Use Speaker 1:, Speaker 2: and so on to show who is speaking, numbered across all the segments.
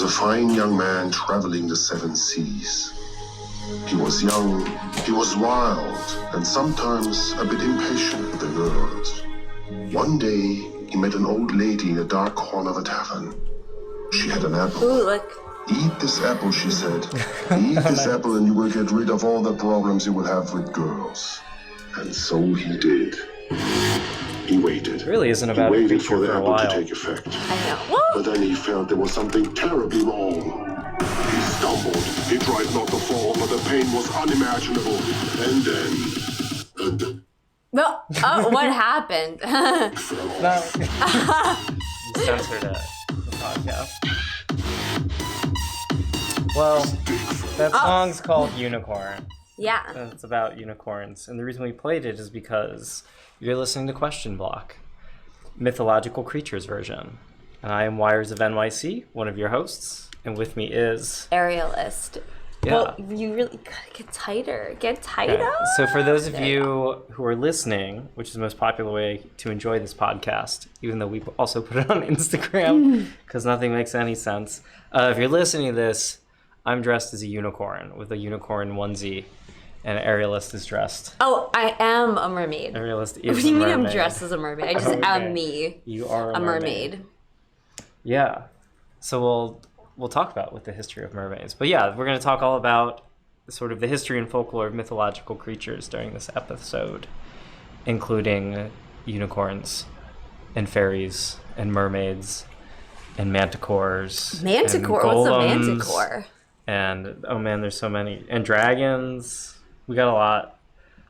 Speaker 1: a fine young man traveling the seven seas. He was young, he was wild, and sometimes a bit impatient with the girls. One day, he met an old lady in a dark corner of a tavern. She had an apple.
Speaker 2: Ooh, look.
Speaker 1: Eat this apple, she said. Eat this apple and you will get rid of all the problems you will have with girls. And so he did. He waited.
Speaker 3: It really isn't about
Speaker 1: he
Speaker 3: a
Speaker 1: waited
Speaker 3: creature
Speaker 1: for the
Speaker 3: for a
Speaker 1: apple
Speaker 3: while.
Speaker 1: to take effect.
Speaker 2: I know. Whoa.
Speaker 1: But then he felt there was something terribly wrong. He stumbled. He tried not to fall, but the pain was unimaginable. And then...
Speaker 2: No. Oh, what happened?
Speaker 3: No. Censored it. The podcast. Well, that song's called Unicorn.
Speaker 2: Yeah.
Speaker 3: It's about unicorns. And the reason we played it is because you're listening to Question Block, Mythological Creatures version. And I am Wires of NYC, one of your hosts. And with me is...
Speaker 2: Arielist.
Speaker 3: Yeah.
Speaker 2: Well, you really gotta get tighter. Get tighter.
Speaker 3: Okay. So for those of you who are listening, which is the most popular way to enjoy this podcast, even though we also put it on Instagram, because nothing makes any sense. If you're listening to this, I'm dressed as a unicorn with a unicorn onesie, and Arielist is dressed.
Speaker 2: Oh, I am a mermaid.
Speaker 3: Arielist is
Speaker 2: What do you
Speaker 3: a
Speaker 2: mean
Speaker 3: mermaid.
Speaker 2: I'm dressed as a mermaid? I just am me.
Speaker 3: You are
Speaker 2: A mermaid.
Speaker 3: Yeah. So we'll talk about with the history of mermaids. But yeah, we're going to talk all about sort of the history and folklore of mythological creatures during this episode, including unicorns and fairies and mermaids and manticores.
Speaker 2: Manticore?
Speaker 3: And
Speaker 2: What's a
Speaker 3: golems,
Speaker 2: manticore?
Speaker 3: And oh man, there's so many. And dragons. We got a lot.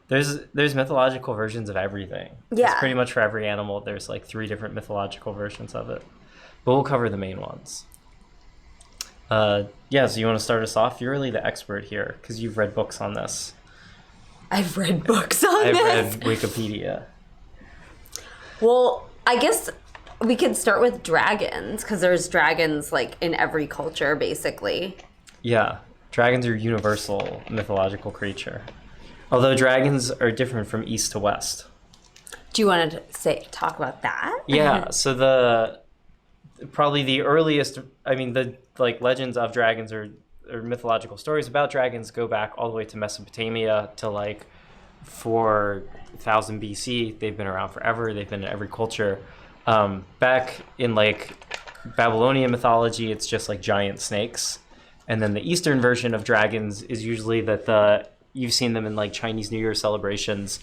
Speaker 3: There's mythological versions of everything.
Speaker 2: Yeah.
Speaker 3: It's pretty much for every animal. There's like 3 different mythological versions of it. But we'll cover the main ones. So you want to start us off? You're really the expert here because you've read books on this.
Speaker 2: I've read books on this.
Speaker 3: I've read Wikipedia.
Speaker 2: Well, I guess we could start with dragons because there's dragons like in every culture, basically.
Speaker 3: Yeah, dragons are universal mythological creature. Although dragons are different from east to west.
Speaker 2: Do you want to talk about that?
Speaker 3: Yeah, so probably the earliest, the legends of dragons or mythological stories about dragons go back all the way to Mesopotamia to like 4000 BC. They've been around forever. They've been in every culture. Back in like Babylonian mythology, it's just like giant snakes. And then the Eastern version of dragons is usually that you've seen them in like Chinese New Year celebrations.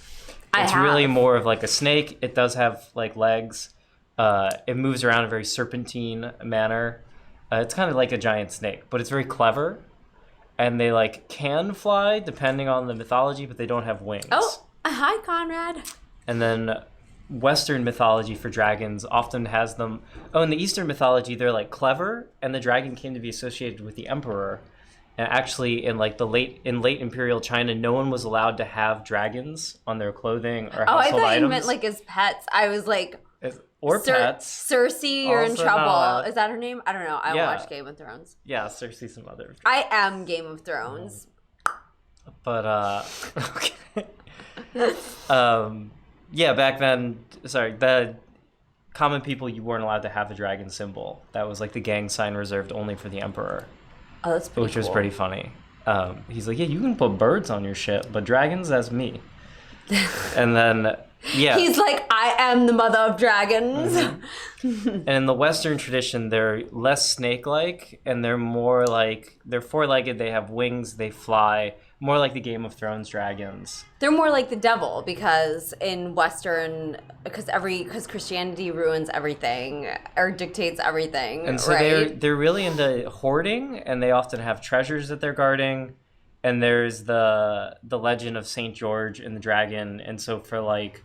Speaker 3: It's really more of like a snake. It does have like legs. It moves around in a very serpentine manner. It's kind of like a giant snake, but it's very clever. And they like can fly depending on the mythology, but they don't have wings.
Speaker 2: Oh, hi, Conrad.
Speaker 3: And then Western mythology for dragons often has them. Oh, in the Eastern mythology, they're like clever, and the dragon came to be associated with the emperor. And actually, in like late imperial China, no one was allowed to have dragons on their clothing or household items.
Speaker 2: Oh, I thought you meant like as pets. I was like,
Speaker 3: or pets.
Speaker 2: Cersei, you're in
Speaker 3: Also
Speaker 2: trouble.
Speaker 3: not.
Speaker 2: Is that her name? I don't know. I
Speaker 3: Yeah.
Speaker 2: watch Game of Thrones.
Speaker 3: Yeah, Cersei, some other.
Speaker 2: I am Game of Thrones.
Speaker 3: But okay. Yeah, back then, the common people, you weren't allowed to have a dragon symbol. That was like the gang sign reserved only for the emperor.
Speaker 2: Oh, that's pretty
Speaker 3: Which was
Speaker 2: cool.
Speaker 3: pretty funny. He's like, yeah, you can put birds on your ship, but dragons, that's me. And then, yeah.
Speaker 2: He's like, I am the mother of dragons.
Speaker 3: Mm-hmm. And in the Western tradition, they're less snake-like, and they're more like, they're four-legged, they have wings, they fly, more like the Game of Thrones dragons.
Speaker 2: They're more like the devil because in Western, because Christianity ruins everything or dictates everything,
Speaker 3: And so
Speaker 2: right?
Speaker 3: they're really into hoarding, and they often have treasures that they're guarding. And there's the legend of Saint George and the dragon, and so for like,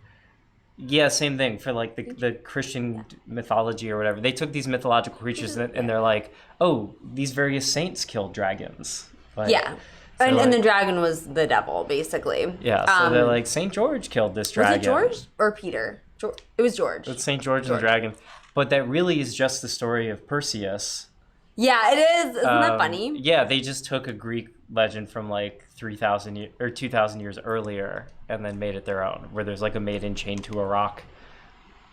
Speaker 3: yeah, same thing for like the Christian mythology or whatever. They took these mythological creatures and they're like, oh, these various saints killed dragons. Like,
Speaker 2: Yeah.
Speaker 3: so
Speaker 2: And
Speaker 3: like,
Speaker 2: the dragon was the devil, basically.
Speaker 3: yeah, so they're like, Saint George killed this dragon.
Speaker 2: Was it George or Peter? It was George.
Speaker 3: It's Saint George and the dragon. But that really is just the story of Perseus.
Speaker 2: Yeah, it is. Isn't that funny?
Speaker 3: Yeah, they just took a Greek legend from like 3,000 or 2,000 years earlier and then made it their own, where there's like a maiden chained to a rock.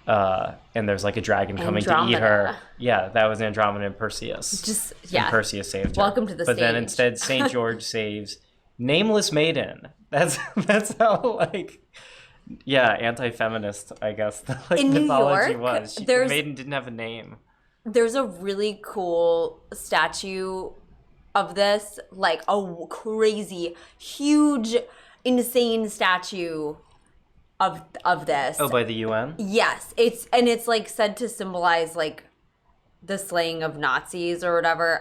Speaker 3: and there's like a dragon coming to eat her.
Speaker 2: Andromeda.
Speaker 3: Yeah, that was Andromeda and Perseus. And Perseus saved her.
Speaker 2: Welcome to the
Speaker 3: But then
Speaker 2: stage.
Speaker 3: instead, St. George saves Nameless Maiden. That's how like. Yeah, anti-feminist, I guess. The
Speaker 2: In New
Speaker 3: mythology
Speaker 2: York,
Speaker 3: was. The
Speaker 2: there's-
Speaker 3: maiden didn't have a name.
Speaker 2: There's a really cool statue of this, like a crazy, huge, insane statue of this.
Speaker 3: Oh, by the UN?
Speaker 2: Yes, it's like said to symbolize like the slaying of Nazis or whatever.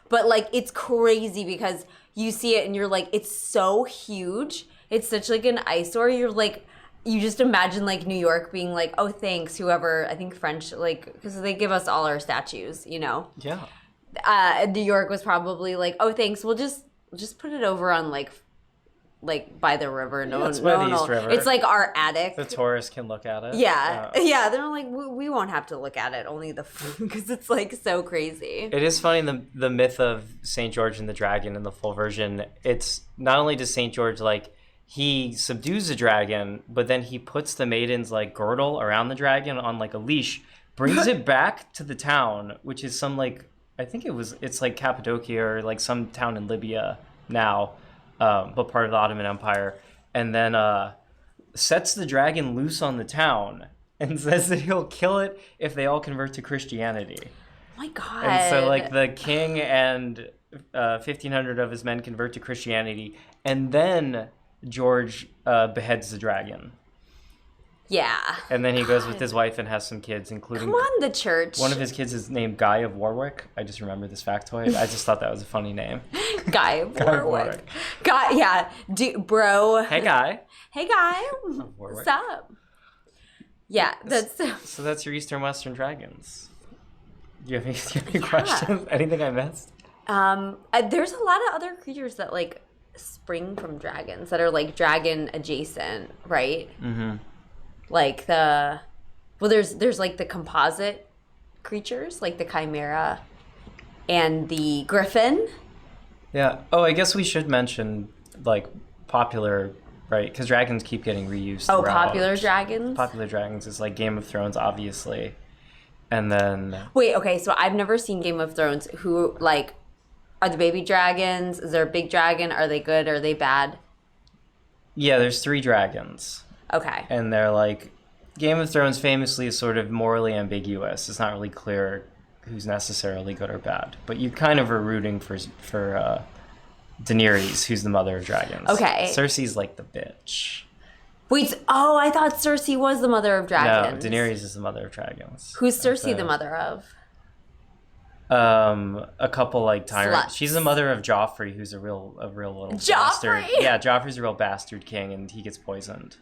Speaker 2: But like it's crazy because you see it and you're like, it's so huge. It's such like an eyesore. You're like, you just imagine like New York being like, oh, thanks, whoever. I think French, like, because they give us all our statues, you know.
Speaker 3: Yeah.
Speaker 2: New York was probably like, oh, thanks. We'll just put it over on like by the river.
Speaker 3: It's by the East River.
Speaker 2: It's like our attic.
Speaker 3: The tourists can look at it.
Speaker 2: Yeah. They're like, we won't have to look at it. Only the because it's like so crazy.
Speaker 3: It is funny the myth of Saint George and the dragon in the full version. It's not only does Saint George like he subdues the dragon, but then he puts the maiden's like girdle around the dragon on like a leash, brings it back to the town, which is some like I think it's like Cappadocia or like some town in Libya now, but part of the Ottoman Empire, and then sets the dragon loose on the town and says that he'll kill it if they all convert to Christianity.
Speaker 2: Oh my God.
Speaker 3: And so like the king and 1,500 of his men convert to Christianity, and then George beheads the dragon.
Speaker 2: Yeah.
Speaker 3: And then he goes with his wife and has some kids, including...
Speaker 2: Come on, the church.
Speaker 3: One of his kids is named Guy of Warwick. I just remember this factoid. I just thought that was a funny name.
Speaker 2: Guy of
Speaker 3: Guy of
Speaker 2: Warwick.
Speaker 3: Warwick.
Speaker 2: Guy, yeah. Bro.
Speaker 3: Hey, Guy.
Speaker 2: Hey, Guy.
Speaker 3: Warwick.
Speaker 2: What's up? Yeah, that's...
Speaker 3: So that's your Eastern Western dragons. Do you have any questions? Anything I missed?
Speaker 2: There's a lot of other creatures that, like, spring from dragons that are, like, dragon adjacent, right?
Speaker 3: Mm-hmm.
Speaker 2: Like there's like the composite creatures, like the chimera and the griffin.
Speaker 3: Yeah. Oh, I guess we should mention, like, popular, right? Because dragons keep getting reused
Speaker 2: Oh,
Speaker 3: throughout.
Speaker 2: popular dragons?
Speaker 3: Popular dragons is, like, Game of Thrones, obviously. And then...
Speaker 2: Wait, okay, so I've never seen Game of Thrones. Who, like, are the baby dragons? Is there a big dragon? Are they good? Are they bad?
Speaker 3: Yeah, there's 3 dragons.
Speaker 2: Okay.
Speaker 3: And they're, like... Game of Thrones famously is sort of morally ambiguous. It's not really clear who's necessarily good or bad. But you kind of are rooting for Daenerys, who's the mother of dragons.
Speaker 2: Okay.
Speaker 3: Cersei's, like, the bitch.
Speaker 2: Wait, I thought Cersei was the mother of dragons.
Speaker 3: No, Daenerys is the mother of dragons.
Speaker 2: Who's Cersei the mother of?
Speaker 3: A couple like tyrants.
Speaker 2: Sluts.
Speaker 3: She's the mother of Joffrey, who's a real little
Speaker 2: Joffrey?
Speaker 3: bastard. Yeah, Joffrey's a real bastard king, and he gets poisoned.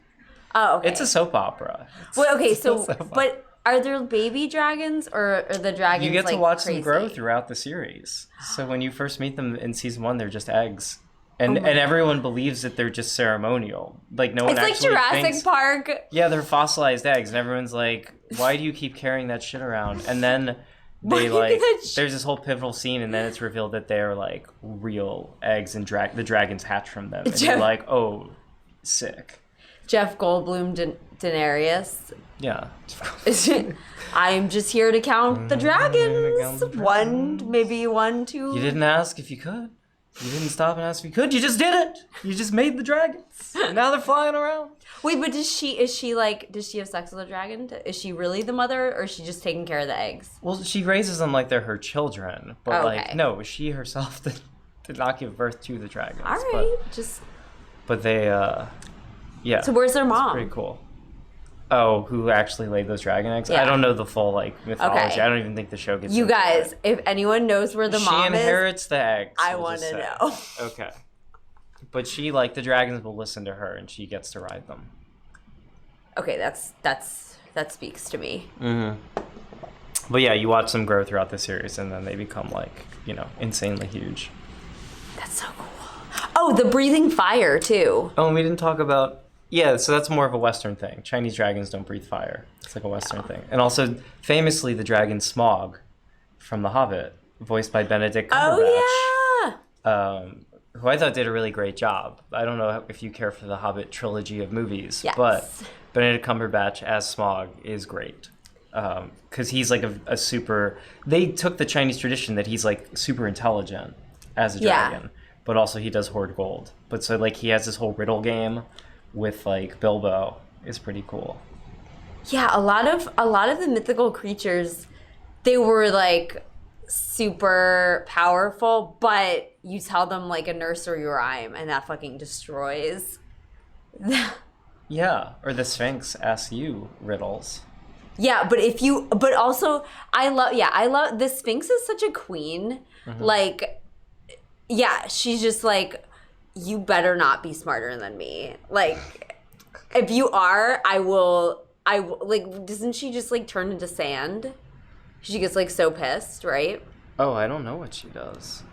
Speaker 2: Oh, okay.
Speaker 3: It's a soap opera.
Speaker 2: Wait, okay,
Speaker 3: It's still
Speaker 2: so,
Speaker 3: soap opera.
Speaker 2: but are there baby dragons or are the dragons
Speaker 3: You get to
Speaker 2: like,
Speaker 3: watch
Speaker 2: crazy?
Speaker 3: them grow throughout the series. So when you first meet them in season 1, they're just eggs. And
Speaker 2: my
Speaker 3: everyone believes that they're just ceremonial. Like, no one
Speaker 2: It's like
Speaker 3: actually
Speaker 2: Jurassic
Speaker 3: thinks...
Speaker 2: Park.
Speaker 3: Yeah, they're fossilized eggs, and everyone's like, why do you keep carrying that shit around? And then they, like, there's this whole pivotal scene, and then it's revealed that they're, like, real eggs, and the dragons hatch from them. And you're like, oh, sick.
Speaker 2: Jeff Goldblum, Daenerys.
Speaker 3: Yeah.
Speaker 2: I'm just here to count the dragons. Maybe one, two.
Speaker 3: You didn't ask if you could. You didn't stop and ask if you could. You just did it. You just made the dragons. And now they're flying around.
Speaker 2: Wait, but does she have sex with a dragon? Is she really the mother, or is she just taking care of the eggs?
Speaker 3: Well, she raises them like they're her children. But,
Speaker 2: Oh,
Speaker 3: like,
Speaker 2: okay.
Speaker 3: no, she herself did not give birth to the dragons.
Speaker 2: All right,
Speaker 3: But they, yeah.
Speaker 2: So where's their mom?
Speaker 3: Pretty cool. Oh, who actually laid those dragon eggs?
Speaker 2: Yeah.
Speaker 3: I don't know the full, like, mythology.
Speaker 2: Okay.
Speaker 3: I don't even think the show gets
Speaker 2: You
Speaker 3: into
Speaker 2: guys,
Speaker 3: it.
Speaker 2: if anyone knows where the mom
Speaker 3: She inherits the eggs.
Speaker 2: I
Speaker 3: we'll
Speaker 2: want
Speaker 3: just
Speaker 2: to
Speaker 3: say.
Speaker 2: know.
Speaker 3: Okay. But she, like, the dragons will listen to her, and she gets to ride them.
Speaker 2: Okay, that speaks to me.
Speaker 3: Mm-hmm. But yeah, you watch them grow throughout the series, and then they become, like, you know, insanely huge.
Speaker 2: That's so cool. Oh, the breathing fire too.
Speaker 3: Oh, and we didn't talk about... Yeah, so that's more of a Western thing. Chinese dragons don't breathe fire. It's like a Western thing. And also, famously, the dragon Smaug from The Hobbit, voiced by Benedict Cumberbatch.
Speaker 2: Oh yeah.
Speaker 3: Who I thought did a really great job. I don't know if you care for the Hobbit trilogy of movies,
Speaker 2: Yes.
Speaker 3: but Benedict Cumberbatch as Smaug is great. Because he's like a super... They took the Chinese tradition that he's like super intelligent as a dragon, but also he does hoard gold. But so like he has this whole riddle game with like Bilbo is pretty cool.
Speaker 2: Yeah, a lot of the mythical creatures, they were like super powerful, but you tell them like a nursery rhyme and that fucking destroys.
Speaker 3: Yeah, or the Sphinx asks you riddles.
Speaker 2: Yeah, but also I love the Sphinx is such a queen. Like, yeah, she's just like, you better not be smarter than me. Like, if you are, I will like, doesn't she just like turn into sand? She gets like so pissed, right?
Speaker 3: Oh, I don't know what she does.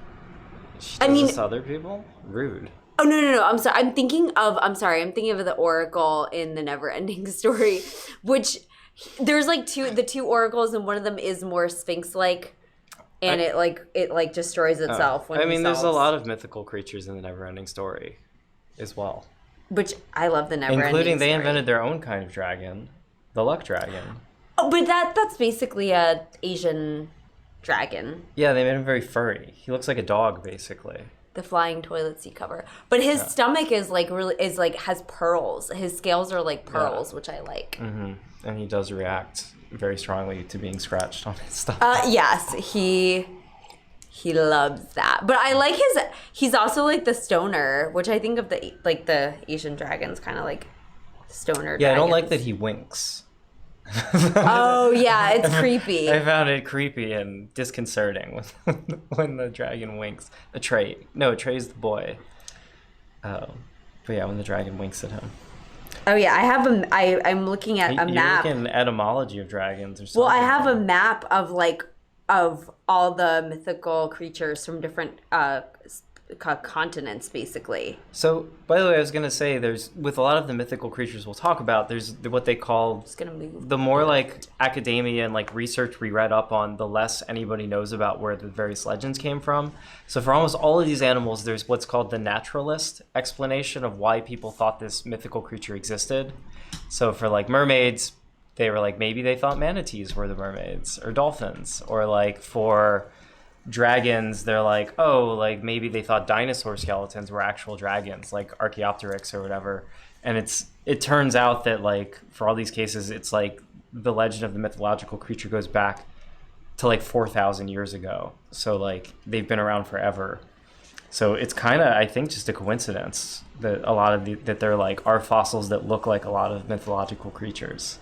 Speaker 3: She does this to other people? Rude.
Speaker 2: Oh no! I'm sorry. I'm thinking of the Oracle in the Neverending Story, which there's like the two oracles, and one of them is more Sphinx-like, and it destroys itself. When
Speaker 3: I mean, there's a lot of mythical creatures in the Neverending Story, as well.
Speaker 2: Which I love the Neverending Story.
Speaker 3: Including they invented their own kind of dragon, the Luck Dragon.
Speaker 2: Oh, but that's basically a Asian dragon.
Speaker 3: Yeah, they made him very furry. He looks like a dog, basically.
Speaker 2: The flying toilet seat cover, but his stomach is like has pearls. His scales are like pearls, which I like.
Speaker 3: Mm-hmm. And he does react very strongly to being scratched on his stomach.
Speaker 2: Yes, he loves that. But I like he's also like the stoner, which I think of the Asian dragons kind of like stoner.
Speaker 3: Yeah,
Speaker 2: dragons.
Speaker 3: I don't like that he winks.
Speaker 2: Oh yeah, it's creepy.
Speaker 3: I found it creepy and disconcerting when the dragon winks. Trey's the boy. But yeah, when the dragon winks at him.
Speaker 2: Oh yeah, I'm looking at a map.
Speaker 3: You're looking at etymology of dragons or something.
Speaker 2: Well, I have a map of all the mythical creatures from different continents, basically.
Speaker 3: So, by the way, I was going to say, with a lot of the mythical creatures we'll talk about, there's what they call the more like academia and like research we read up on, the less anybody knows about where the various legends came from. So for almost all of these animals, there's what's called the naturalist explanation of why people thought this mythical creature existed. So for like mermaids, they were like, maybe they thought manatees were the mermaids, or dolphins, or like for dragons, they're like, oh, like maybe they thought dinosaur skeletons were actual dragons, like Archaeopteryx or whatever. And it turns out that like for all these cases, it's like the legend of the mythological creature goes back to like 4,000 years ago. So like they've been around forever. So it's kind of, I think, just a coincidence that a lot of that there like are fossils that look like a lot of mythological creatures.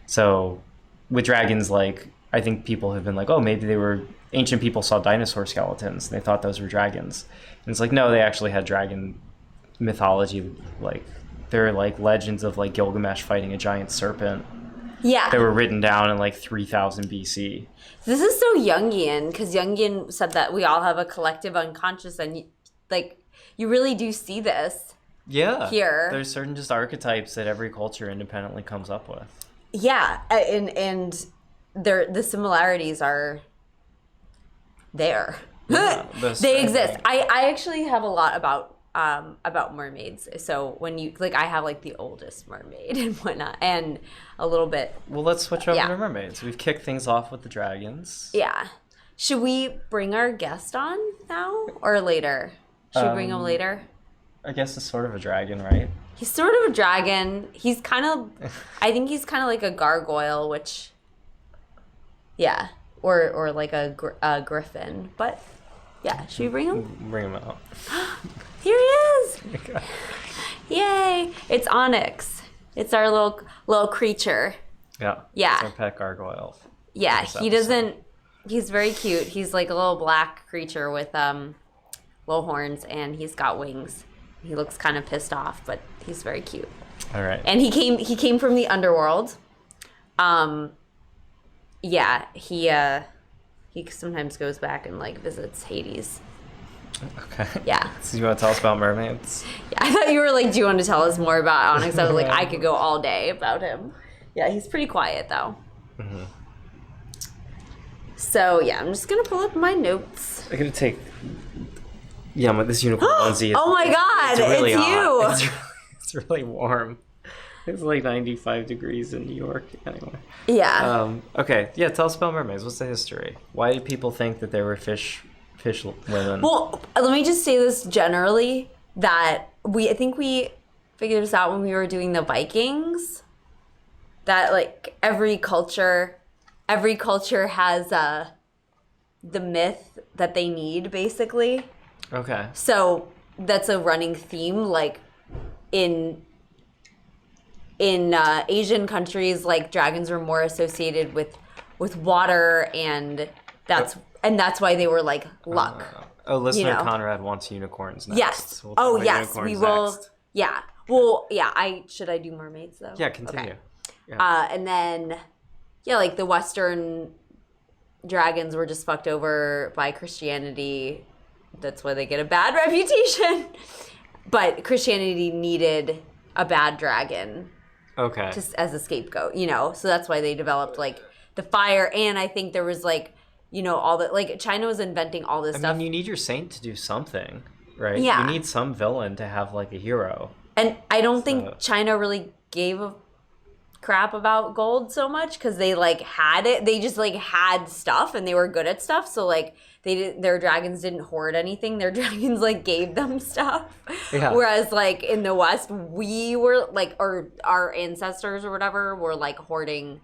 Speaker 3: So with dragons, like I think people have been like, oh, maybe ancient people saw dinosaur skeletons and they thought those were dragons. And it's like, no, they actually had dragon mythology. Like they're like legends of like Gilgamesh fighting a giant serpent.
Speaker 2: Yeah.
Speaker 3: They were written down in like 3000 BC.
Speaker 2: This is so Jungian, because Jungian said that we all have a collective unconscious, and like you really do see this.
Speaker 3: Yeah.
Speaker 2: Here.
Speaker 3: There's certain just archetypes that every culture independently comes up with.
Speaker 2: Yeah, and the similarities are there.
Speaker 3: Yeah,
Speaker 2: they exist. I actually have a lot about mermaids. So when you like, I have like the oldest mermaid and whatnot, and a little bit.
Speaker 3: Well, let's switch over to mermaids. We've kicked things off with the dragons.
Speaker 2: Yeah. Should we bring our guest on now or later? Should we bring him later?
Speaker 3: I guess it's sort of a dragon, right?
Speaker 2: He's sort of a dragon. He's kind of, I think he's kind of like a gargoyle, which, yeah, or like a griffin. But yeah, should we bring him?
Speaker 3: Bring him out.
Speaker 2: Here he is! Yay! It's Onyx. It's our little creature.
Speaker 3: Yeah.
Speaker 2: Yeah.
Speaker 3: It's our pet gargoyle.
Speaker 2: Yeah, he doesn't. He's very cute. He's like a little black creature with low horns, and he's got wings. He looks kind of pissed off, but he's very cute.
Speaker 3: All right.
Speaker 2: And he came from the underworld. Yeah, he sometimes goes back and like visits Hades.
Speaker 3: Okay.
Speaker 2: Yeah.
Speaker 3: So you want to tell us about mermaids?
Speaker 2: Yeah, I thought you were like, do you want to tell us more about Onyx? I was like, I could go all day about him. Yeah, he's pretty quiet though. Mm-hmm. So yeah, I'm just gonna pull up my notes.
Speaker 3: I'm gonna take. Yeah, this unicorn onesie.
Speaker 2: Oh my god,
Speaker 3: it's really
Speaker 2: it's
Speaker 3: hot.
Speaker 2: you.
Speaker 3: It's really warm. It's like 95 degrees in New York. Anyway.
Speaker 2: Yeah.
Speaker 3: Okay. Yeah. Tell us about mermaids. What's the history? Why do people think that they were fish women?
Speaker 2: Well, let me just say this generally, that I think we figured this out when we were doing the Vikings, that like every culture has the myth that they need, basically.
Speaker 3: Okay.
Speaker 2: So that's a running theme, like in Asian countries, like dragons were more associated with water, and that's why they were like luck.
Speaker 3: Listener
Speaker 2: you know?
Speaker 3: Conrad wants unicorns next.
Speaker 2: Yes.
Speaker 3: We'll talk about
Speaker 2: Yes. We
Speaker 3: unicorns
Speaker 2: will.
Speaker 3: next.
Speaker 2: Yeah. Well, yeah. Should I do mermaids though?
Speaker 3: Yeah, continue.
Speaker 2: Okay.
Speaker 3: Yeah.
Speaker 2: And then, yeah, like the Western dragons were just fucked over by Christianity. That's why they get a bad reputation. But Christianity needed a bad dragon.
Speaker 3: Okay.
Speaker 2: Just as a scapegoat, So that's why they developed like the fire, and I think there was like, all the like China was inventing all this stuff.
Speaker 3: I mean, you need your saint to do something, right?
Speaker 2: Yeah.
Speaker 3: You need some villain to have like a hero.
Speaker 2: And I don't think China really gave a crap about gold so much, because they like had it. They just like had stuff, and they were good at stuff. So like their dragons didn't hoard anything. Their dragons like gave them stuff.
Speaker 3: Yeah.
Speaker 2: Whereas like in the West, we were like, or our ancestors or whatever were like hoarding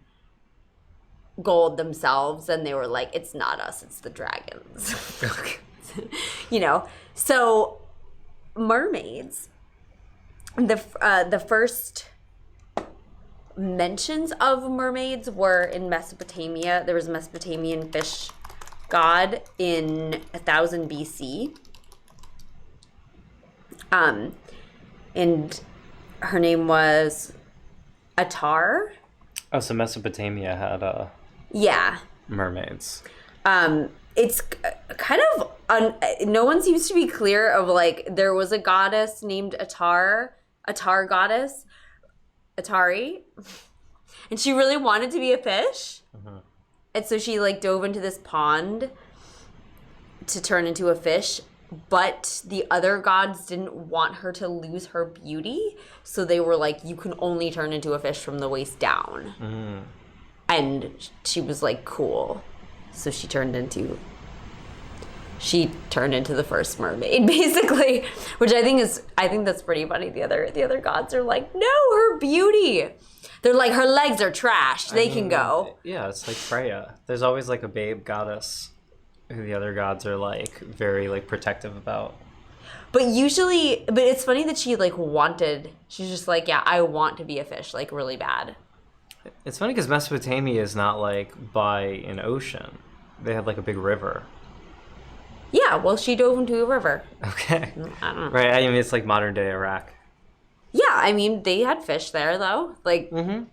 Speaker 2: gold themselves, and they were like, it's not us, it's the dragons. So mermaids, the first mentions of mermaids were in Mesopotamia. There was a Mesopotamian fish god in 1000 BC. And her name was Atar.
Speaker 3: Oh, so Mesopotamia had
Speaker 2: Yeah.
Speaker 3: mermaids.
Speaker 2: It's kind of no one seems to be clear of like, there was a goddess named Atar goddess, Atari, and she really wanted to be a fish. Mm-hmm. And so she like dove into this pond to turn into a fish, but the other gods didn't want her to lose her beauty, so they were like, you can only turn into a fish from the waist down. Mm. And she was like, cool. So she turned into the first mermaid, basically, which I think that's pretty funny. The other gods are like, no, her beauty. They're like, her legs are trash. They can go.
Speaker 3: Yeah, it's like Freya. There's always like a babe goddess who the other gods are like very like protective about.
Speaker 2: But it's funny that she's just like, yeah, I want to be a fish, like really bad.
Speaker 3: It's funny because Mesopotamia is not like by an ocean. They had like a big river.
Speaker 2: Yeah, well, she dove into a river.
Speaker 3: Okay.
Speaker 2: I don't know.
Speaker 3: Right, I mean, it's like modern day Iraq.
Speaker 2: Yeah, I mean, they had fish there though. Like.
Speaker 3: Mm-hmm.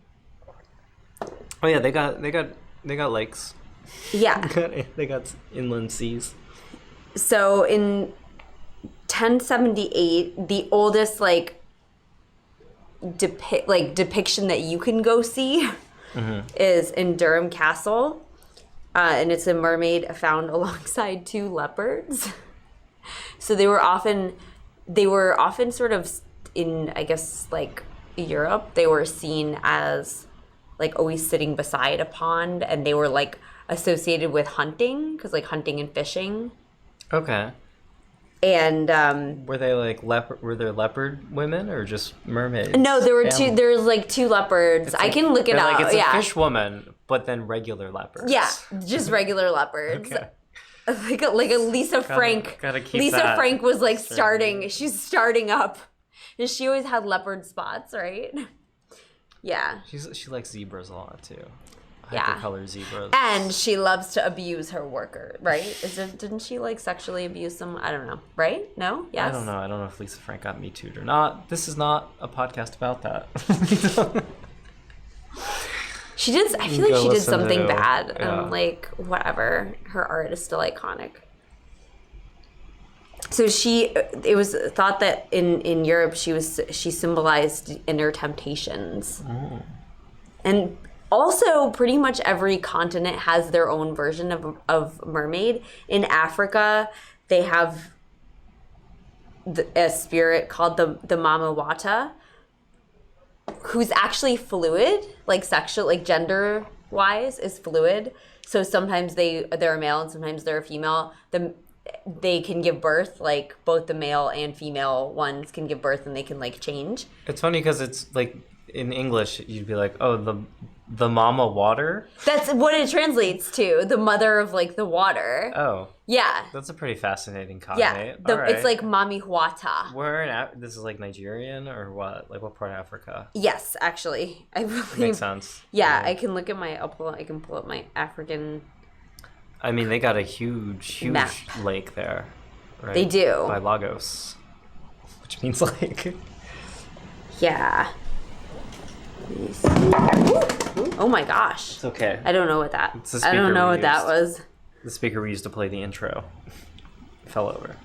Speaker 3: Oh yeah, they got lakes.
Speaker 2: Yeah.
Speaker 3: They got inland seas.
Speaker 2: So in 1078, the oldest depiction that you can go see is in Durham Castle, and it's a mermaid found alongside 2 leopards. So they were often sort of in, I guess, like Europe, they were seen as like always sitting beside a pond, and they were like associated with hunting, because like hunting and fishing.
Speaker 3: Okay.
Speaker 2: And
Speaker 3: were they like were there leopard women or just mermaids?
Speaker 2: No, there were two. There's like 2 leopards. I can look it up.
Speaker 3: Like it's
Speaker 2: yeah.
Speaker 3: a fish woman, but then regular leopards.
Speaker 2: Yeah, just regular leopards.
Speaker 3: Okay.
Speaker 2: Like a Lisa Frank.
Speaker 3: Gotta keep
Speaker 2: Lisa
Speaker 3: that.
Speaker 2: Frank was like She's starting up. And she always had leopard spots, right? Yeah.
Speaker 3: She likes zebras a lot too.
Speaker 2: Yeah.
Speaker 3: Hypercolor zebras.
Speaker 2: And she loves to abuse her worker, right? Didn't she like sexually abuse them? I don't know. Right? No? Yes?
Speaker 3: I don't know. I don't know if Lisa Frank got Me Too'd or not. This is not a podcast about that.
Speaker 2: She did. I feel like she did something bad.
Speaker 3: Yeah.
Speaker 2: And like, whatever. Her art is still iconic. So it was thought that in Europe she symbolized inner temptations. Mm. And also pretty much every continent has their own version of mermaid. In Africa, they have a spirit called the Mama Wata. who's actually fluid, like sexual, like gender wise is fluid. So sometimes they're a male and sometimes they're a female. They can give birth, like both the male and female ones can give birth and they can like change.
Speaker 3: It's funny because it's like in English you'd be like, oh, the mama water.
Speaker 2: That's what it translates to, the mother of like the water.
Speaker 3: Oh.
Speaker 2: Yeah.
Speaker 3: That's a pretty fascinating cognate.
Speaker 2: Yeah. It's like Mami Huata.
Speaker 3: Where in this is like Nigerian or what? Like what part of Africa?
Speaker 2: Yes, actually. I believe.
Speaker 3: Makes sense.
Speaker 2: Yeah, I can look at I can pull up my African.
Speaker 3: I mean, they got a huge
Speaker 2: map.
Speaker 3: lake there. Right?
Speaker 2: They do.
Speaker 3: By Lagos. Which means like...
Speaker 2: Yeah. Let me see. Ooh. Oh my gosh.
Speaker 3: It's okay.
Speaker 2: I don't know what that.
Speaker 3: It's the
Speaker 2: I don't
Speaker 3: speaker
Speaker 2: know
Speaker 3: we
Speaker 2: what that
Speaker 3: used.
Speaker 2: was.
Speaker 3: The speaker we used to play the intro. Fell over.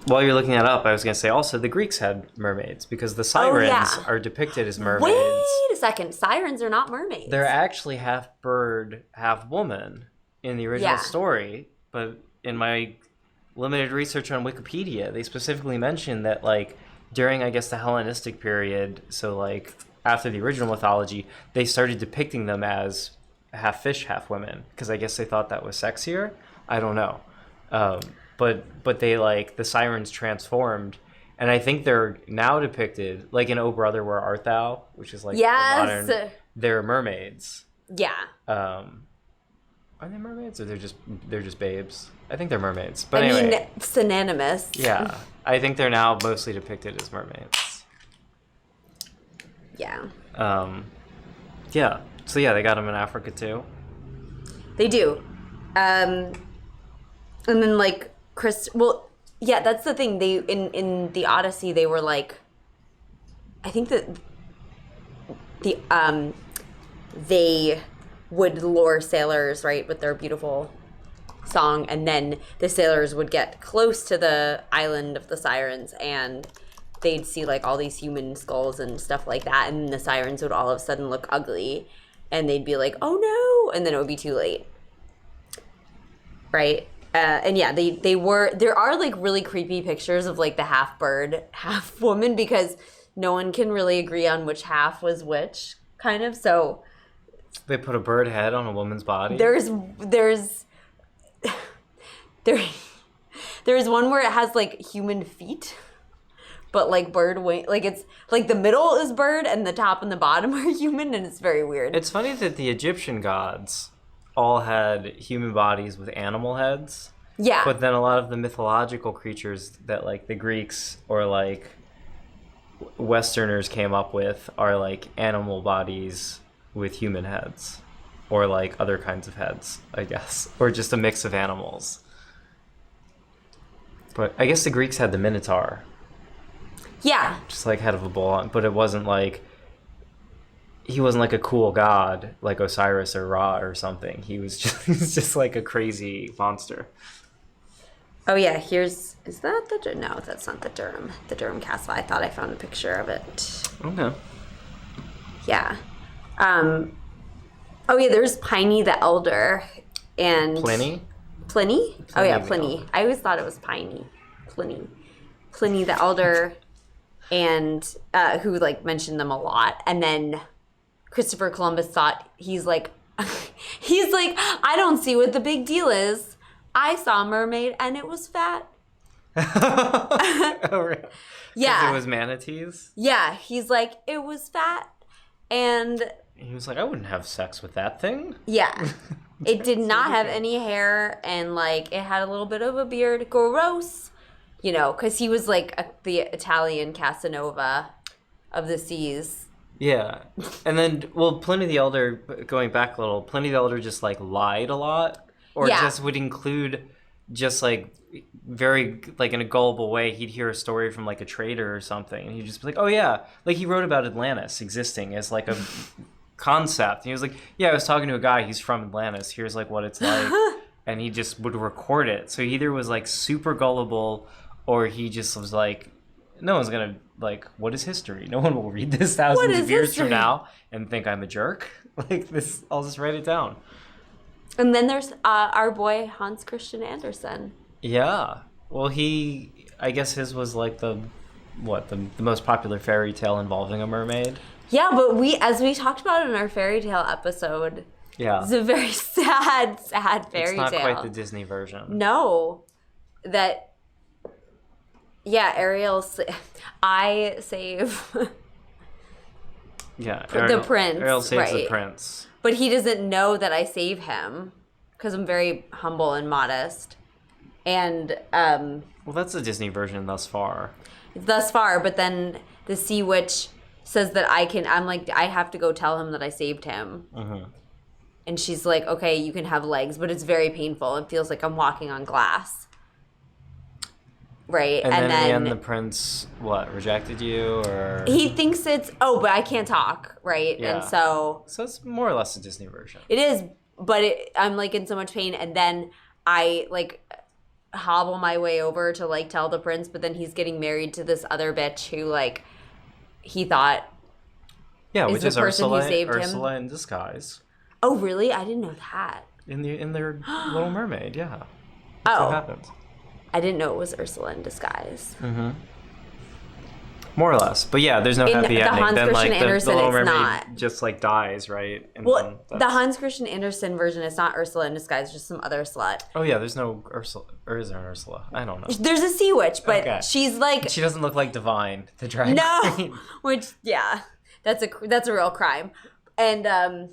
Speaker 3: While you're looking that up, I was going to say also the Greeks had mermaids because the sirens are depicted as mermaids.
Speaker 2: Wait a second. Sirens are not mermaids.
Speaker 3: They're actually half bird, half woman in the original story, but in my limited research on Wikipedia, they specifically mention that like during, I guess, the Hellenistic period, so like after the original mythology, they started depicting them as half fish, half women, because I guess they thought that was sexier. I don't know. But they like the sirens transformed, and I think they're now depicted like in "Oh Brother, Where Art Thou," which is like modern. They're mermaids.
Speaker 2: Yeah.
Speaker 3: Are they mermaids or they're just babes? I think they're mermaids. But
Speaker 2: I
Speaker 3: anyway,
Speaker 2: mean, synonymous.
Speaker 3: yeah, I think they're now mostly depicted as mermaids.
Speaker 2: Yeah.
Speaker 3: Yeah. So yeah, they got them in Africa too.
Speaker 2: They do. And then like well, yeah, that's the thing. They in the Odyssey they were like, I think that they would lure sailors, right, with their beautiful song, and then the sailors would get close to the island of the sirens and they'd see like all these human skulls and stuff like that, and the sirens would all of a sudden look ugly and they'd be like, oh no, and then it would be too late, right? And yeah, there are like really creepy pictures of like the half bird, half woman, because no one can really agree on which half was which, kind of. So
Speaker 3: they put a bird head on a woman's body.
Speaker 2: There's one where it has like human feet, but like bird wing, like it's like the middle is bird and the top and the bottom are human, and it's very weird.
Speaker 3: It's funny that the Egyptian gods all had human bodies with animal heads.
Speaker 2: Yeah.
Speaker 3: But then a lot of the mythological creatures that like the Greeks or like Westerners came up with are like animal bodies with human heads, or like other kinds of heads, I guess, or just a mix of animals. But I guess the Greeks had the Minotaur.
Speaker 2: Yeah.
Speaker 3: Just like head of a bull, but it wasn't like he wasn't like a cool god like Osiris or Ra or something. He was just like a crazy monster.
Speaker 2: Oh yeah, is that no, that's not the Durham Castle. I thought I found a picture of it.
Speaker 3: Okay.
Speaker 2: Yeah. Oh yeah, there's Pliny the Elder and
Speaker 3: Pliny?
Speaker 2: Oh yeah,
Speaker 3: the
Speaker 2: Pliny.
Speaker 3: Elder.
Speaker 2: I always thought it was Pliny the Elder, and who like mentioned them a lot. And then Christopher Columbus thought he's like I don't see what the big deal is. I saw a mermaid and it was fat.
Speaker 3: Oh, really?
Speaker 2: Yeah.
Speaker 3: It was manatees?
Speaker 2: Yeah, he's like, it was fat. And
Speaker 3: he was like, I wouldn't have sex with that thing.
Speaker 2: yeah, it did not have any hair, and like it had a little bit of a beard. Gross. You know, because he was like the Italian Casanova of the seas.
Speaker 3: Yeah. And then, well, Pliny the Elder, going back a little, Pliny the Elder just like lied a lot. Or just would include just like very like in a gullible way, he'd hear a story from like a trader or something, and he'd just be like, oh yeah, like he wrote about Atlantis existing as like a concept. And he was like, yeah, I was talking to a guy, he's from Atlantis, here's like what it's like. And he just would record it. So he either was like super gullible, or he just was like, no one's gonna like, what is history? No one will read this thousands of years from now and think I'm a jerk. Like this, I'll just write it down.
Speaker 2: And then there's our boy Hans Christian Andersen.
Speaker 3: Yeah. Well, I guess his was like the the most popular fairy tale involving a mermaid.
Speaker 2: Yeah, but as we talked about in our fairy tale episode,
Speaker 3: Yeah.
Speaker 2: it's a very sad fairy tale.
Speaker 3: It's not quite the Disney version.
Speaker 2: No. Ariel, I save
Speaker 3: Yeah.
Speaker 2: the prince.
Speaker 3: Ariel saves the
Speaker 2: right.
Speaker 3: prince.
Speaker 2: But he doesn't know that I save him because I'm very humble and modest. And
Speaker 3: Well, that's the Disney version thus far.
Speaker 2: but then the sea witch says that I have to go tell him that I saved him.
Speaker 3: Mm-hmm.
Speaker 2: And she's like, okay, you can have legs, but it's very painful. It feels like I'm walking on glass. Right.
Speaker 3: And then in the end, the prince, rejected you, or?
Speaker 2: He thinks but I can't talk, right?
Speaker 3: Yeah.
Speaker 2: And so
Speaker 3: it's more or less the Disney version.
Speaker 2: it is, but I'm like in so much pain. And then I like hobble my way over to like tell the prince, but then he's getting married to this other bitch who like he thought
Speaker 3: which
Speaker 2: the
Speaker 3: is
Speaker 2: person who
Speaker 3: Ursula,
Speaker 2: saved him.
Speaker 3: Ursula in disguise.
Speaker 2: Oh, really? I didn't know that.
Speaker 3: In their Little Mermaid, yeah. That's what happens.
Speaker 2: I didn't know it was Ursula in disguise.
Speaker 3: Mm-hmm. More or less, but yeah, there's no happy
Speaker 2: the
Speaker 3: ending.
Speaker 2: Hans
Speaker 3: Then
Speaker 2: Christian
Speaker 3: the
Speaker 2: Andersen,
Speaker 3: Little
Speaker 2: it's
Speaker 3: Mermaid
Speaker 2: not.
Speaker 3: just like dies, right? And
Speaker 2: Well,
Speaker 3: then
Speaker 2: the Hans Christian Andersen version is not Ursula in disguise, just some other slut.
Speaker 3: Oh yeah, there's no Ursula, or is there an Ursula? I don't know.
Speaker 2: There's a sea witch, but
Speaker 3: Okay.
Speaker 2: she's like
Speaker 3: She doesn't look like Divine, the drag
Speaker 2: no,
Speaker 3: queen.
Speaker 2: which that's a real crime, and and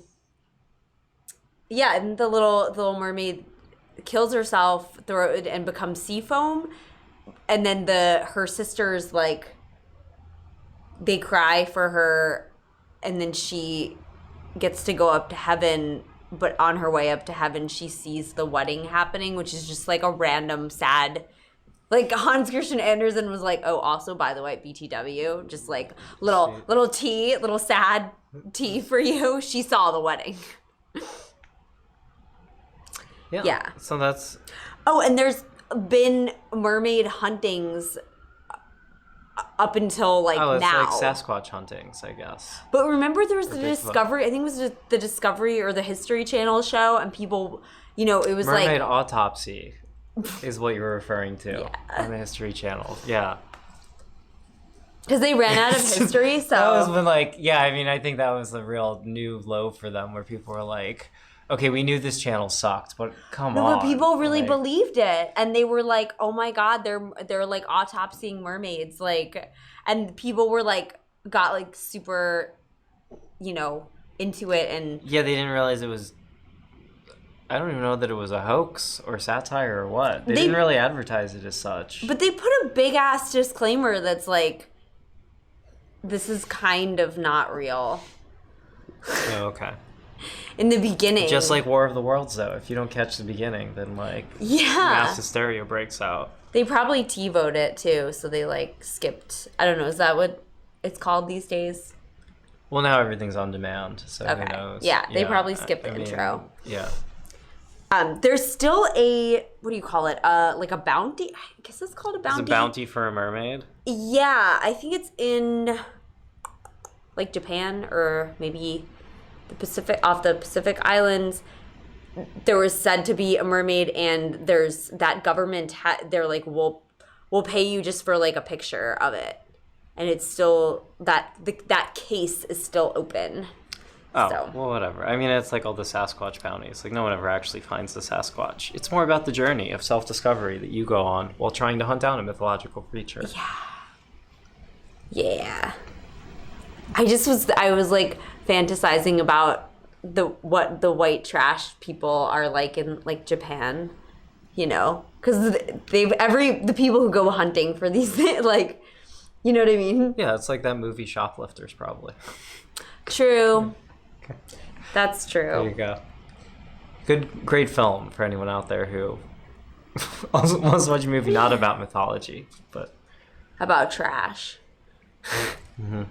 Speaker 2: the little mermaid kills herself and becomes sea foam, and then her sisters like they cry for her, and then she gets to go up to heaven, but on her way up to heaven she sees the wedding happening, which is just like a random sad, like Hans Christian Andersen was like, oh, also by the way, BTW, just like little sad tea for you. She saw the wedding. Yeah.
Speaker 3: So that's...
Speaker 2: Oh, and there's been mermaid huntings up until like
Speaker 3: it's
Speaker 2: now.
Speaker 3: like Sasquatch huntings, I guess.
Speaker 2: But remember there was the
Speaker 3: Bigfoot.
Speaker 2: Discovery, I think it was the Discovery or the History Channel show, and people, it was
Speaker 3: Mermaid
Speaker 2: like...
Speaker 3: Autopsy is what you're referring to on the History Channel. Yeah.
Speaker 2: Because they ran out of history, so...
Speaker 3: That was when I think that was the real new low for them, where people were like, okay, we knew this channel sucked, but come on.
Speaker 2: But people really believed it, and they were like, "Oh my god, they're like autopsying mermaids," like, and people were like, got like super, into it, and
Speaker 3: yeah, they didn't realize it was. I don't even know that it was a hoax or satire or what. They didn't really advertise it as such.
Speaker 2: But they put a big ass disclaimer that's like, "This is kind of not real."
Speaker 3: Oh, okay.
Speaker 2: In the beginning.
Speaker 3: Just like War of the Worlds, though. If you don't catch the beginning, then, mass hysteria breaks out.
Speaker 2: They probably TiVoed it, too, so they, skipped. I don't know, is that what it's called these days?
Speaker 3: Well, now everything's on demand, so who knows?
Speaker 2: Yeah, they probably skipped the intro.
Speaker 3: Yeah.
Speaker 2: There's still a, what do you call it? Like a bounty? I guess it's called a bounty.
Speaker 3: It's a bounty for a mermaid?
Speaker 2: Yeah, I think it's in, Japan or maybe... off the Pacific Islands. There was said to be a mermaid, and there's that government they're like, we'll pay you just for like a picture of it, and it's still that case is still open.
Speaker 3: Oh,
Speaker 2: so.
Speaker 3: Well, whatever. I mean, it's like all the Sasquatch bounties. Like, no one ever actually finds the Sasquatch. It's more about the journey of self-discovery that you go on while trying to hunt down a mythological creature.
Speaker 2: Yeah. I was like fantasizing about what the white trash people are like in like Japan, because the people who go hunting for these like, you know what I mean?
Speaker 3: Yeah, it's like that movie Shoplifters, probably.
Speaker 2: True.
Speaker 3: Okay.
Speaker 2: That's true.
Speaker 3: There you go. Great film for anyone out there who also wants to watch a movie not about mythology, but
Speaker 2: about trash.
Speaker 3: Mm-hmm.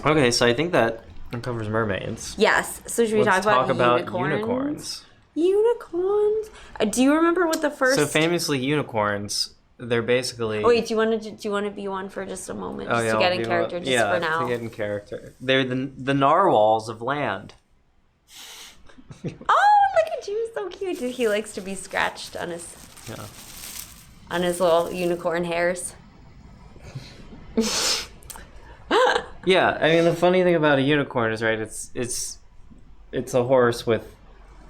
Speaker 3: Okay, so I think that covers mermaids.
Speaker 2: Yes. So should we
Speaker 3: Let's
Speaker 2: talk
Speaker 3: about
Speaker 2: unicorns? Unicorns. Do you remember what the first?
Speaker 3: So famously, unicorns. They're basically.
Speaker 2: Oh, wait, do you want to be one for just a moment, just to get in character, just for now?
Speaker 3: To get in character. They're the narwhals of land.
Speaker 2: Oh, look at you, so cute. He likes to be scratched on his little unicorn hairs.
Speaker 3: Yeah, I mean the funny thing about a unicorn is right. It's a horse with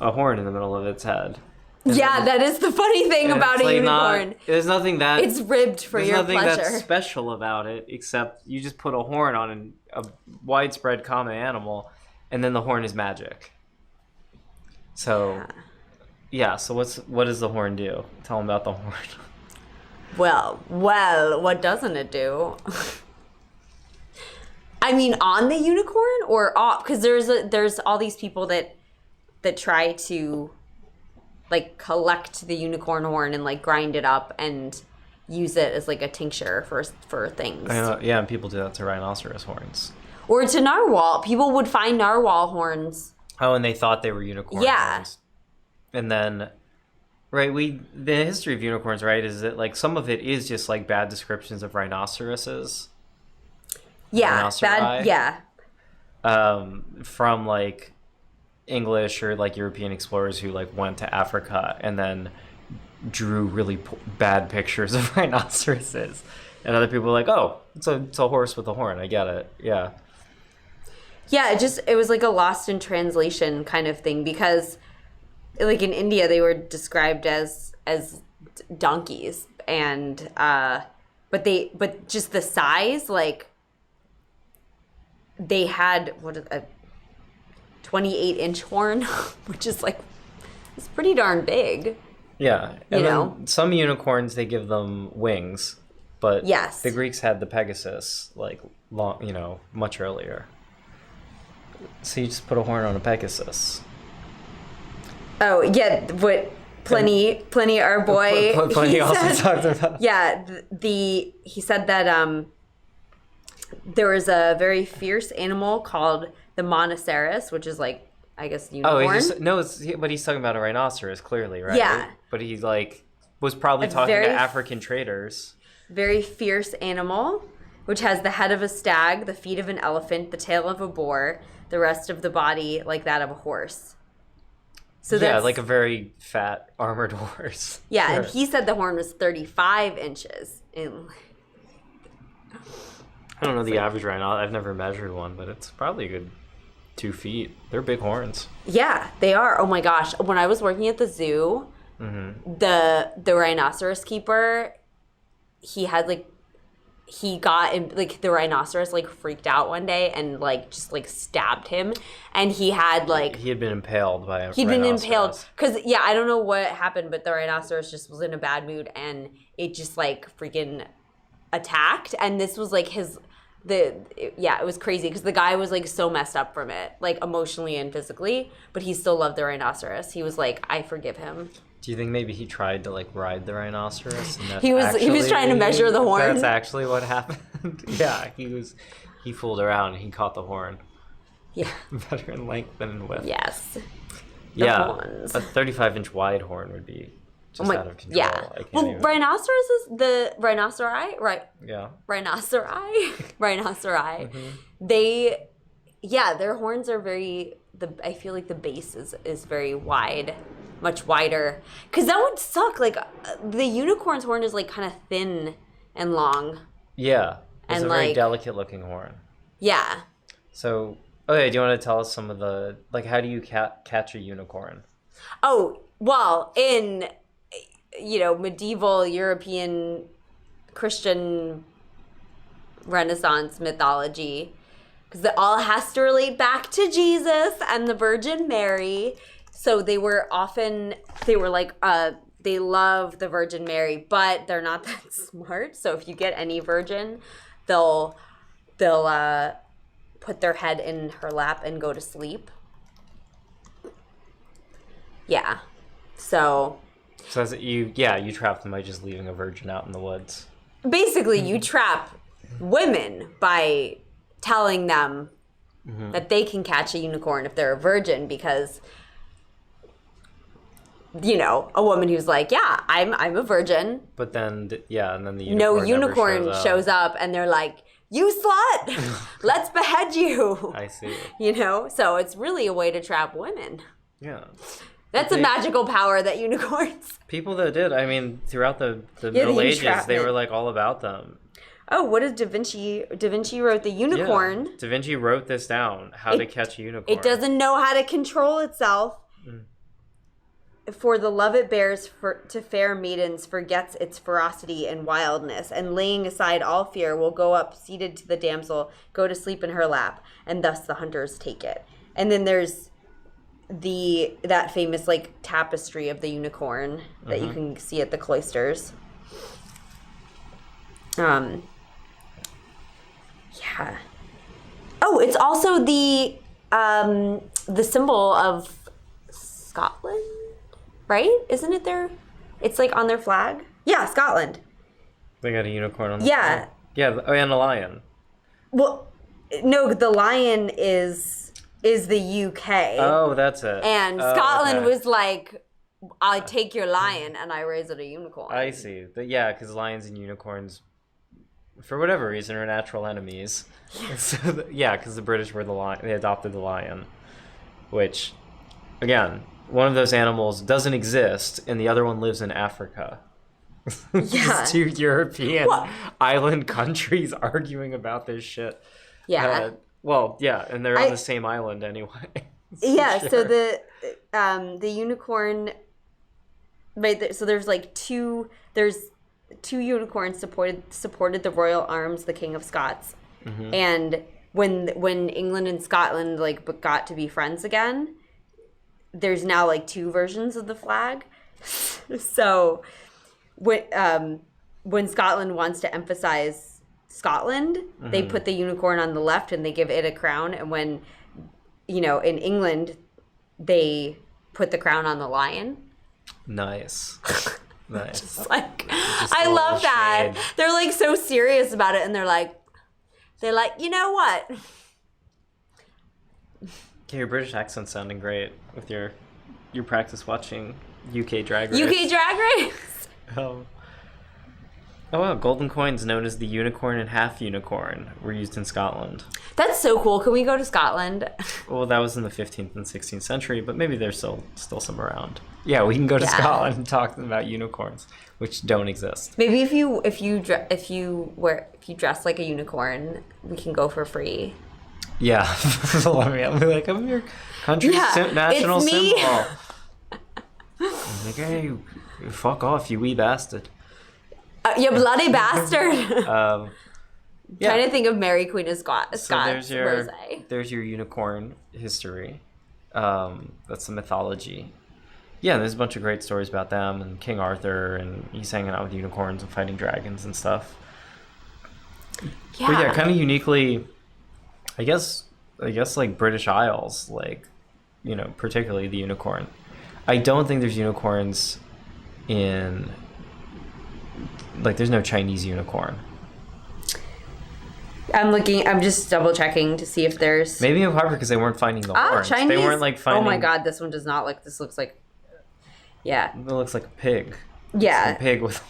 Speaker 3: a horn in the middle of its head.
Speaker 2: Yeah, that is the funny thing about a unicorn.
Speaker 3: There's nothing that
Speaker 2: it's ribbed for your pleasure.
Speaker 3: There's nothing that's special about it except you just put a horn on a widespread common animal, and then the horn is magic. So, yeah. So what does the horn do? Tell them about the horn.
Speaker 2: Well, what doesn't it do? I mean, on the unicorn or off? Because there's all these people that try to like collect the unicorn horn and like grind it up and use it as like a tincture for things.
Speaker 3: I know, yeah, and people do that to rhinoceros horns.
Speaker 2: Or to narwhal. People would find narwhal horns.
Speaker 3: Oh, and they thought they were unicorn horns. And then, right, the history of unicorns, right, is that like some of it is just like bad descriptions of rhinoceroses.
Speaker 2: Yeah, bad. Yeah.
Speaker 3: From like English or like European explorers who like went to Africa and then drew really bad pictures of rhinoceroses, and other people were like, oh, it's a horse with a horn. I get it. Yeah.
Speaker 2: Yeah, it was like a lost in translation kind of thing, because like in India they were described as donkeys, and but just the size, like they had a 28-inch horn, which is like, it's pretty darn big.
Speaker 3: Yeah, and then some unicorns, they give them wings, but
Speaker 2: yes,
Speaker 3: the Greeks had the Pegasus like long, much earlier. So you just put a horn on a Pegasus. Oh
Speaker 2: yeah, what Pliny, our boy,
Speaker 3: Pliny also talked about.
Speaker 2: Yeah, he said that there was a very fierce animal called the monoceros, which is like, I guess, unicorn.
Speaker 3: But he's talking about a rhinoceros, clearly, right?
Speaker 2: Yeah.
Speaker 3: But he like was probably talking to African traders.
Speaker 2: Very fierce animal, which has the head of a stag, the feet of an elephant, the tail of a boar, the rest of the body like that of a horse. So that's
Speaker 3: like a very fat armored horse.
Speaker 2: Yeah, sure. And he said the horn was 35 inches in.
Speaker 3: I don't know the average rhino. I've never measured one, but it's probably a good 2 feet. They're big horns.
Speaker 2: Yeah, they are. Oh my gosh. When I was working at the zoo, the rhinoceros keeper, he got in, like, the rhinoceros like freaked out one day and like just like stabbed him, and he had
Speaker 3: been impaled by a rhinoceros.
Speaker 2: He'd been impaled because I don't know what happened, but the rhinoceros just was in a bad mood and it just like freaking attacked, and this was like it was crazy because the guy was like so messed up from it, like emotionally and physically, but he still loved the rhinoceros. He was like, I forgive him. Do
Speaker 3: you think maybe he tried to like ride the rhinoceros? And
Speaker 2: he was trying to measure the horn.
Speaker 3: That's actually what happened. Yeah, he fooled around and he caught the horn.
Speaker 2: Yeah.
Speaker 3: Better in length than in width.
Speaker 2: Yes.
Speaker 3: Horns. A 35-inch wide horn would be just out of control.
Speaker 2: Yeah. Well, rhinoceroses, the rhinoceri, right?
Speaker 3: Yeah.
Speaker 2: Rhinoceri. Their horns are very, I feel like the base is very wide, much wider. Because that would suck. Like, the unicorn's horn is like kind of thin and long.
Speaker 3: Yeah. It's a very delicate looking horn.
Speaker 2: Yeah.
Speaker 3: So, okay, do you want to tell us some of the, like, how do you catch a unicorn?
Speaker 2: Oh, well, in medieval European Christian Renaissance mythology, because it all has to relate back to Jesus and the Virgin Mary. So they love the Virgin Mary, but they're not that smart. So if you get any virgin, they'll put their head in her lap and go to sleep. Yeah. So
Speaker 3: you trap them by just leaving a virgin out in the woods.
Speaker 2: Basically, you trap women by telling them that they can catch a unicorn if they're a virgin, because a woman who's like, yeah, I'm a virgin.
Speaker 3: But then and then the unicorn
Speaker 2: unicorn shows up and they're like, you slut, let's behead you.
Speaker 3: I see.
Speaker 2: So it's really a way to trap women.
Speaker 3: Yeah.
Speaker 2: That's a magical power that unicorns.
Speaker 3: People that did, I mean, throughout the Middle Ages, they were like all about them.
Speaker 2: Oh, what is Da Vinci? Da Vinci wrote the unicorn.
Speaker 3: Yeah. Da Vinci wrote this down, how to catch a unicorn.
Speaker 2: It doesn't know how to control itself. For the love it bears to fair maidens forgets its ferocity and wildness, and laying aside all fear will go up seated to the damsel, go to sleep in her lap, and thus the hunters take it. And then there's that famous like tapestry of the unicorn that you can see at the cloisters. Yeah. Oh, it's also the symbol of Scotland. Right? Isn't it there? It's like on their flag. Yeah, Scotland.
Speaker 3: They got a unicorn on the flag. Yeah, and a lion.
Speaker 2: Well, no, the lion is the UK.
Speaker 3: Oh, that's it.
Speaker 2: And Scotland was like, I take your lion and I raise it a unicorn.
Speaker 3: I see. Yeah, because lions and unicorns, for whatever reason, are natural enemies. So, yeah, because the British were the lion. They adopted the lion, which, again, one of those animals doesn't exist, and the other one lives in Africa.
Speaker 2: Yeah.
Speaker 3: Two European island countries arguing about this shit.
Speaker 2: Yeah.
Speaker 3: And they're on the same island anyway.
Speaker 2: Yeah,
Speaker 3: sure.
Speaker 2: so the unicorn, right, so there's two unicorns supported the royal arms, the King of Scots. Mm-hmm. And when England and Scotland got to be friends again, there's now two versions of the flag. So when Scotland wants to emphasize Scotland, they put the unicorn on the left and they give it a crown. And when, in England, they put the crown on the lion. Nice. Nice. I love that. Shade. They're so serious about it, and they're like, you know what?
Speaker 3: Okay, your British accent's sounding great with your practice watching UK Drag Race.
Speaker 2: UK Drag Race.
Speaker 3: Oh wow, golden coins known as the unicorn and half unicorn were used in Scotland.
Speaker 2: That's so cool. Can we go to Scotland?
Speaker 3: Well, that was in the 15th and 16th century, but maybe there's still some around. Yeah, we can go to Scotland and talk about unicorns, which don't exist.
Speaker 2: Maybe if you dress like a unicorn, we can go for free.
Speaker 3: Yeah, I'll be like, I'm your country's national symbol. I'm like, hey, fuck off, you wee bastard.
Speaker 2: You bloody bastard. Trying to think of Mary Queen of Scots.
Speaker 3: So there's your unicorn history. That's the mythology. Yeah, there's a bunch of great stories about them and King Arthur, and he's hanging out with unicorns and fighting dragons and stuff. Yeah. But yeah, kind of uniquely, I guess British Isles, particularly the unicorn. I don't think there's unicorns in, there's no Chinese unicorn.
Speaker 2: I'm just double checking to see if there's...
Speaker 3: Maybe in part because they weren't finding the horns.
Speaker 2: Chinese?
Speaker 3: They weren't finding...
Speaker 2: Oh my god, this one does not look... This looks like... Yeah.
Speaker 3: It looks like a pig.
Speaker 2: Yeah.
Speaker 3: It's a pig with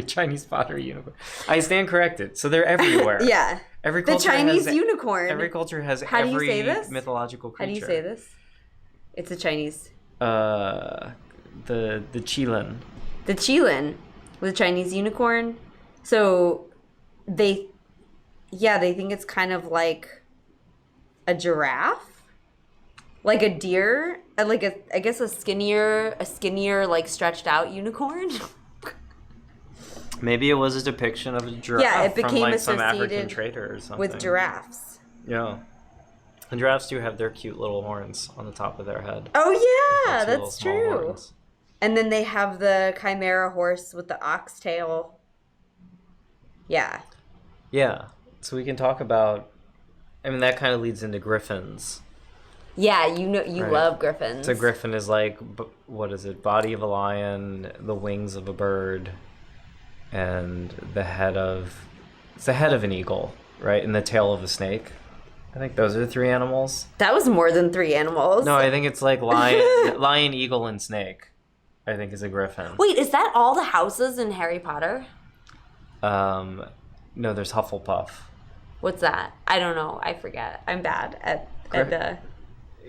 Speaker 3: Chinese pottery unicorn. I stand corrected. So they're everywhere.
Speaker 2: Yeah.
Speaker 3: Every culture
Speaker 2: the Chinese unicorn.
Speaker 3: Every culture has
Speaker 2: How
Speaker 3: every
Speaker 2: do you say this?
Speaker 3: mythological creature.
Speaker 2: How do you say this? It's a Chinese.
Speaker 3: The Qilin.
Speaker 2: The Qilin with a Chinese unicorn. So they think it's kind of like a giraffe, like a deer, and I guess a skinnier stretched out unicorn.
Speaker 3: Maybe it was a depiction of a giraffe.
Speaker 2: Yeah, it became
Speaker 3: from some African trader or something.
Speaker 2: With giraffes.
Speaker 3: Yeah. And giraffes do have their cute little horns on the top of their head.
Speaker 2: Oh yeah, that's true.
Speaker 3: Horns.
Speaker 2: And then they have the chimera horse with the oxtail. Yeah.
Speaker 3: Yeah. So we can talk about, that kind of leads into griffins.
Speaker 2: Yeah, you right? Love griffins.
Speaker 3: So griffin is what is it? Body of a lion, the wings of a bird, and the head of an eagle, right? And the tail of a snake. I think those are the three animals.
Speaker 2: That was more than three animals.
Speaker 3: No, I think it's lion, eagle, and snake. I think is a griffin.
Speaker 2: Wait, is that all the houses in Harry Potter?
Speaker 3: No, there's Hufflepuff.
Speaker 2: What's that? I don't know. I forget. I'm bad at the...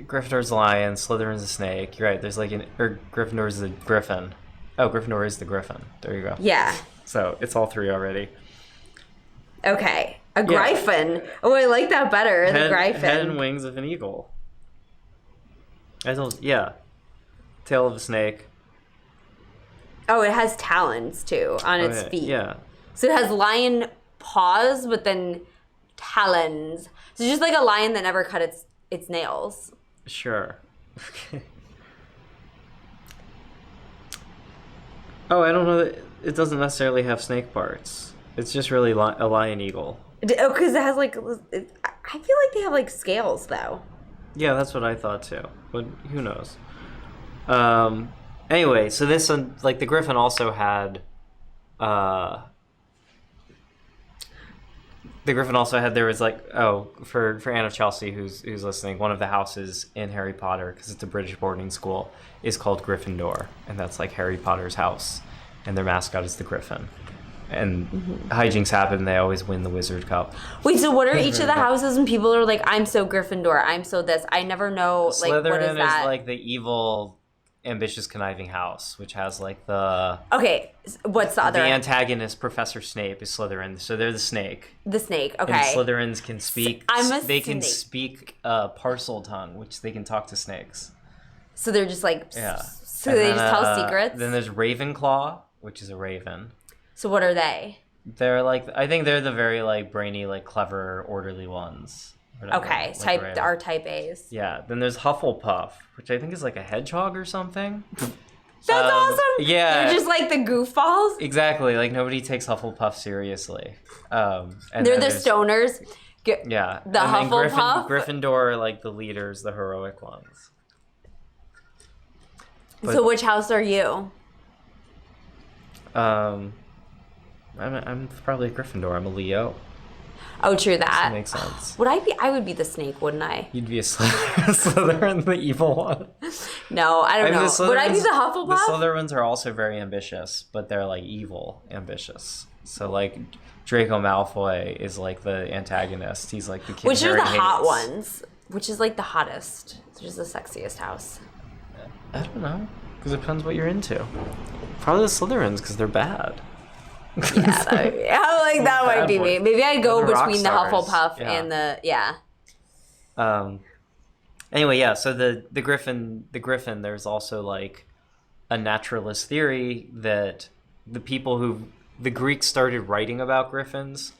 Speaker 3: Gryffindor's the lion, Slytherin's the snake. You're right. There's Gryffindor's the griffin. Oh, Gryffindor is the griffin. There you go.
Speaker 2: Yeah.
Speaker 3: So it's all three already.
Speaker 2: Okay. A griffin. Oh, I like that better. The griffin.
Speaker 3: Head and wings of an eagle. Tail of a snake.
Speaker 2: Oh, it has talons too on its feet.
Speaker 3: Yeah.
Speaker 2: So it has lion paws, but then talons. So it's just like a lion that never cut its nails.
Speaker 3: Sure. Oh, I don't know that it doesn't necessarily have snake parts. It's just really a lion eagle.
Speaker 2: Oh, because it has like, I feel like they have like scales though.
Speaker 3: Yeah, that's what I thought too. But who knows? Anyway, so this one, like the griffin also had, there was like, for Anne of Chelsea who's listening, one of the houses in Harry Potter, because it's a British boarding school, is called Gryffindor, and that's like Harry Potter's house, and their mascot is the griffin. And hijinks happen, they always win the Wizard Cup.
Speaker 2: Wait, so what are each of the houses? And people are like, I'm so Gryffindor, I'm so this. I never know, like,
Speaker 3: Slytherin
Speaker 2: what is that?
Speaker 3: is like the evil, ambitious, conniving house, which has like the...
Speaker 2: Okay, what's the other?
Speaker 3: The antagonist, Professor Snape, is Slytherin, so they're the snake.
Speaker 2: The snake, okay.
Speaker 3: And Slytherins can speak... They can
Speaker 2: snake.
Speaker 3: speak parcel tongue, which they can talk to snakes.
Speaker 2: So they're just like...
Speaker 3: Yeah.
Speaker 2: So they just tell secrets?
Speaker 3: Then there's Ravenclaw, which is a raven.
Speaker 2: So what are they?
Speaker 3: They're like... I think they're the very like brainy, like clever, orderly ones. Whatever,
Speaker 2: Okay,
Speaker 3: like
Speaker 2: type A's.
Speaker 3: Yeah, then there's Hufflepuff, which I think is like a hedgehog or something.
Speaker 2: That's awesome.
Speaker 3: Yeah.
Speaker 2: They're just like the goofballs.
Speaker 3: Exactly, like nobody takes Hufflepuff seriously. And
Speaker 2: they're the stoners.
Speaker 3: Yeah.
Speaker 2: The
Speaker 3: and
Speaker 2: Hufflepuff.
Speaker 3: Gryffindor are like the leaders, the heroic ones. But,
Speaker 2: so which house are you?
Speaker 3: I'm probably a Gryffindor. I'm a Leo.
Speaker 2: Oh, true that.
Speaker 3: That makes sense.
Speaker 2: I would be the snake, wouldn't I?
Speaker 3: You'd be a Slytherin, the evil one.
Speaker 2: No, I don't know. Would I be the Hufflepuff?
Speaker 3: The Slytherins are also very ambitious, but they're like evil ambitious. So like Draco Malfoy is like the antagonist. He's like the kid.
Speaker 2: Which are
Speaker 3: Harry
Speaker 2: the hot
Speaker 3: hates.
Speaker 2: ones? Which is like the hottest? Which is the sexiest house?
Speaker 3: I don't know, because it depends what you're into. Probably the Slytherins, because they're bad.
Speaker 2: Yeah, that might be me. Maybe I'd go between the Hufflepuff and the
Speaker 3: Anyway, yeah. So the Griffin. There's also like a naturalist theory that the Greeks started writing about griffins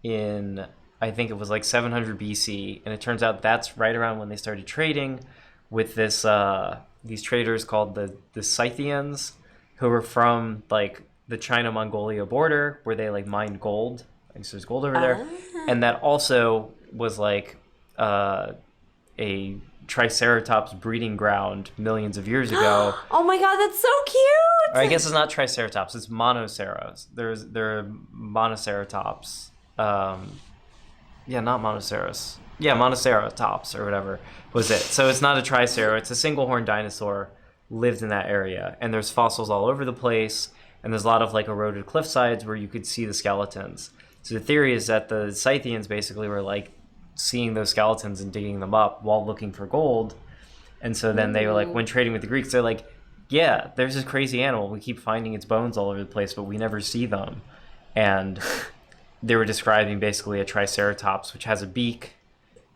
Speaker 3: in, I think it was like 700 BC, and it turns out that's right around when they started trading with these traders called the Scythians, who were from like the China-Mongolia border, where they like mined gold. I guess there's gold over there. And that also was like a Triceratops breeding ground millions of years ago.
Speaker 2: Oh my god, that's so cute!
Speaker 3: Or I guess it's not Triceratops, it's Monoceros. There are Monoceratops. Not Monoceros. Yeah, Monoceratops or whatever was it. So it's not a Tricero, it's a single-horned dinosaur, lived in that area. And there's fossils all over the place. And there's a lot of like eroded cliff sides where you could see the skeletons. So the theory is that the Scythians basically were like seeing those skeletons and digging them up while looking for gold. And so then they were like, when trading with the Greeks, they're like, yeah, there's this crazy animal. We keep finding its bones all over the place, but we never see them. And they were describing basically a Triceratops, which has a beak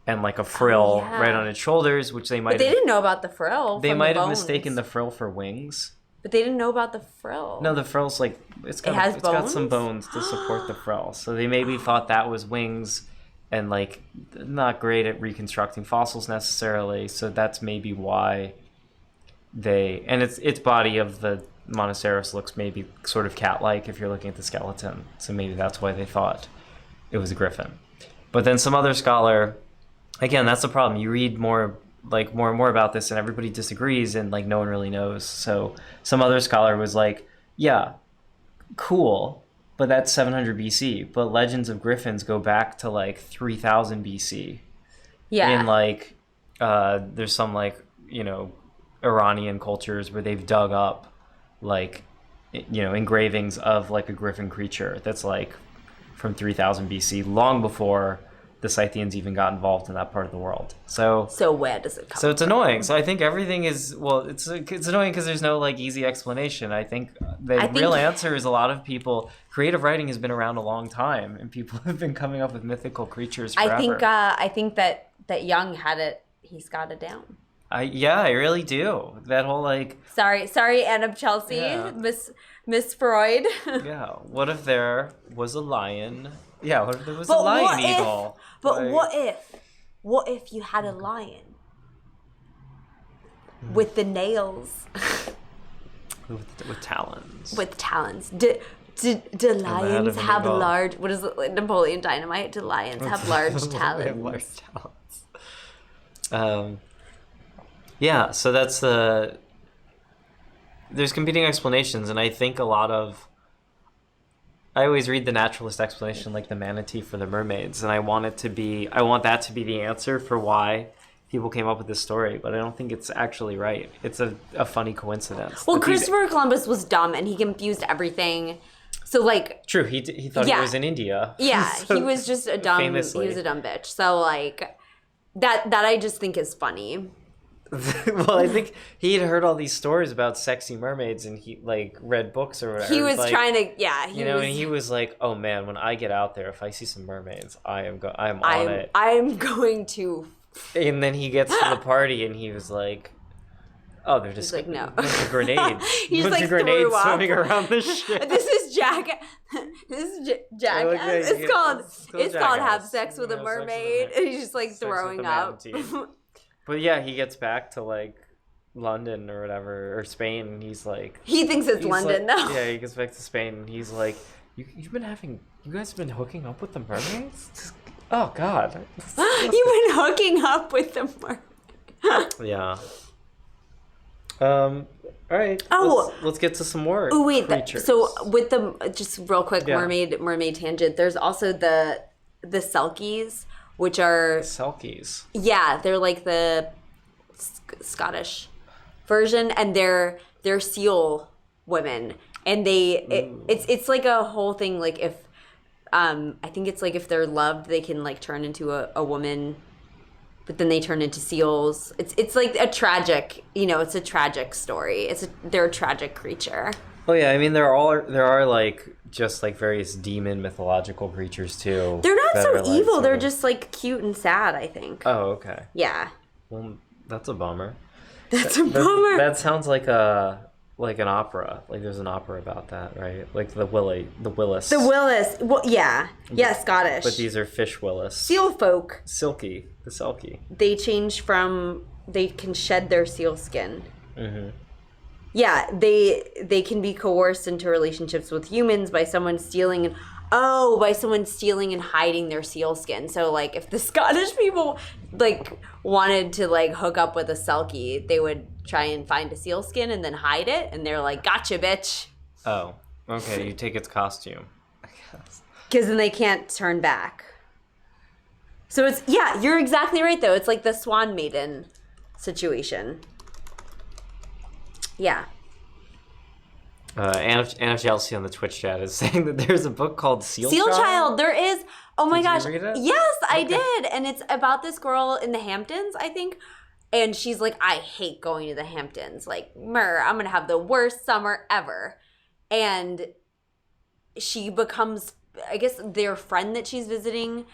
Speaker 3: and like a frill right on its shoulders, which they might
Speaker 2: But they didn't know about the frill.
Speaker 3: They might have mistaken the frill for wings.
Speaker 2: But they didn't know about the frill.
Speaker 3: No, the frill's like it's got some bones to support the frill. So they maybe thought that was wings, and like not great at reconstructing fossils necessarily. So that's maybe why its body of the Monoceros looks maybe sort of cat-like if you're looking at the skeleton. So maybe that's why they thought it was a griffin. But then some other scholar, again, that's the problem. You read more and more about this, and everybody disagrees, and like no one really knows. So some other scholar was like, yeah, cool, but that's 700 BC, but legends of griffins go back to like 3000 BC. Yeah. And like there's some like, Iranian cultures where they've dug up like, engravings of like a griffin creature that's like from 3000 BC, long before the Scythians even got involved in that part of the world. So
Speaker 2: where does it come
Speaker 3: So it's annoying. So I think everything is, well, it's annoying because there's no like easy explanation. I think the real answer is a lot of people, creative writing has been around a long time and people have been coming up with mythical creatures forever.
Speaker 2: I think that Young had it, he's got it down.
Speaker 3: I really do. That whole like...
Speaker 2: Sorry, Anne of Chelsea,
Speaker 3: Yeah.
Speaker 2: Miss Freud.
Speaker 3: Yeah, what if there was a lion? Yeah, what if there was a lion eagle?
Speaker 2: What if you had a lion with the nails?
Speaker 3: With talons.
Speaker 2: With talons. Do lions have large... What is it? Napoleon Dynamite? Do lions have large talons?
Speaker 3: They have large talons. Yeah, so that's the... There's competing explanations, and I think a lot of... I always read the naturalist explanation, like the manatee for the mermaids, and I want that to be the answer for why people came up with this story, but I don't think it's actually right. It's a funny coincidence.
Speaker 2: Well, Christopher Columbus was dumb, and he confused everything. So, like...
Speaker 3: True, he thought he was in India.
Speaker 2: Yeah,
Speaker 3: So,
Speaker 2: he was just a dumb...
Speaker 3: famously.
Speaker 2: He was a dumb bitch. So, like, that I just think is funny.
Speaker 3: Well, I think he had heard all these stories about sexy mermaids, and he like read books or whatever.
Speaker 2: He was
Speaker 3: like,
Speaker 2: trying to,
Speaker 3: and he was like, "Oh man, when I get out there, if I see some mermaids, I'm on it."
Speaker 2: I'm going to.
Speaker 3: And then he gets to the party, and he was like, "Oh, they're just
Speaker 2: like, no.
Speaker 3: a bunch of grenades,
Speaker 2: He just,
Speaker 3: bunch
Speaker 2: like,
Speaker 3: of grenades
Speaker 2: threw up.
Speaker 3: swimming around the ship."
Speaker 2: This is Jack. Jackass. It's called Have Sex with a Mermaid. And he's just like throwing up.
Speaker 3: But yeah, he gets back to like London or whatever, or Spain, and he's like...
Speaker 2: He thinks it's London,
Speaker 3: like,
Speaker 2: though.
Speaker 3: Yeah, he gets back to Spain, and he's like, you guys have been hooking up with the mermaids? Oh, God.
Speaker 2: You've been hooking up with the mermaids.
Speaker 3: Yeah. All right.
Speaker 2: Oh.
Speaker 3: Let's get to some more creatures.
Speaker 2: So with the... Just real quick, mermaid tangent. There's also the Selkies, which are...
Speaker 3: Selkies.
Speaker 2: Yeah, they're like the Scottish version, and they're seal women, and it's like a whole thing. Like if I think it's like if they're loved, they can like turn into a woman, but then they turn into seals. It's like a tragic, it's a tragic story. They're a tragic creature.
Speaker 3: Oh yeah, I mean there are like just like various demon mythological creatures too.
Speaker 2: They're not so
Speaker 3: like,
Speaker 2: evil. They're just like cute and sad, I think.
Speaker 3: Oh, okay.
Speaker 2: Yeah.
Speaker 3: Well, that's a bummer.
Speaker 2: That's a bummer.
Speaker 3: That sounds like an opera. Like there's an opera about that, right? Like the Willis.
Speaker 2: The Willis. Well, yeah. Yeah, Scottish.
Speaker 3: But these are fish Willis.
Speaker 2: Seal folk.
Speaker 3: The Selkie.
Speaker 2: They can shed their seal skin.
Speaker 3: Mm-hmm.
Speaker 2: Yeah, they can be coerced into relationships with humans by someone stealing and hiding their seal skin. So like if the Scottish people like wanted to like hook up with a Selkie, they would try and find a seal skin and then hide it, and they're like, "Gotcha, bitch."
Speaker 3: Oh, okay. You take its costume, I guess.
Speaker 2: Because then they can't turn back. So you're exactly right though. It's like the Swan Maiden situation. Yeah.
Speaker 3: Anna Chelsea on the Twitch chat is saying that there's a book called Seal
Speaker 2: Child. There is. Oh my gosh.
Speaker 3: Did you read it?
Speaker 2: Yes, I did. And it's about this girl in the Hamptons, I think. And she's like, I hate going to the Hamptons. Like, I'm going to have the worst summer ever. And she becomes, I guess their friend that she's visiting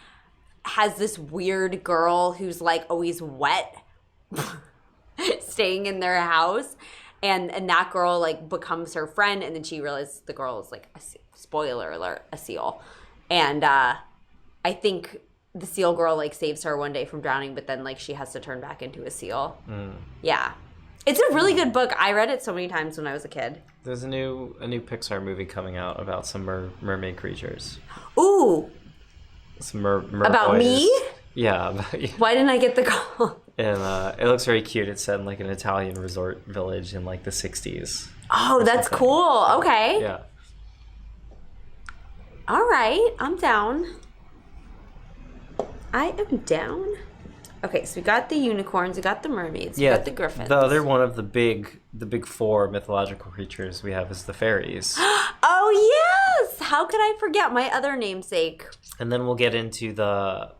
Speaker 2: has this weird girl who's like always wet staying in their house. And that girl like becomes her friend, and then she realizes the girl is like spoiler alert, a seal. And I think the seal girl like saves her one day from drowning, but then like she has to turn back into a seal. Yeah, it's a really good book. I read it so many times when I was a kid.
Speaker 3: There's a new Pixar movie coming out about some mermaid creatures.
Speaker 2: Ooh,
Speaker 3: some
Speaker 2: about me?
Speaker 3: Yeah. About you.
Speaker 2: Why didn't I get the call?
Speaker 3: And it looks very cute. It's set in like an Italian resort village in like the 60s.
Speaker 2: Oh, that's cool. Okay.
Speaker 3: Yeah.
Speaker 2: All right, I'm down. I am down. Okay, so we got the unicorns, we got the mermaids, we got the griffins.
Speaker 3: The other one of the big four mythological creatures we have is the fairies.
Speaker 2: Oh yes! How could I forget my other namesake?
Speaker 3: And then we'll get into the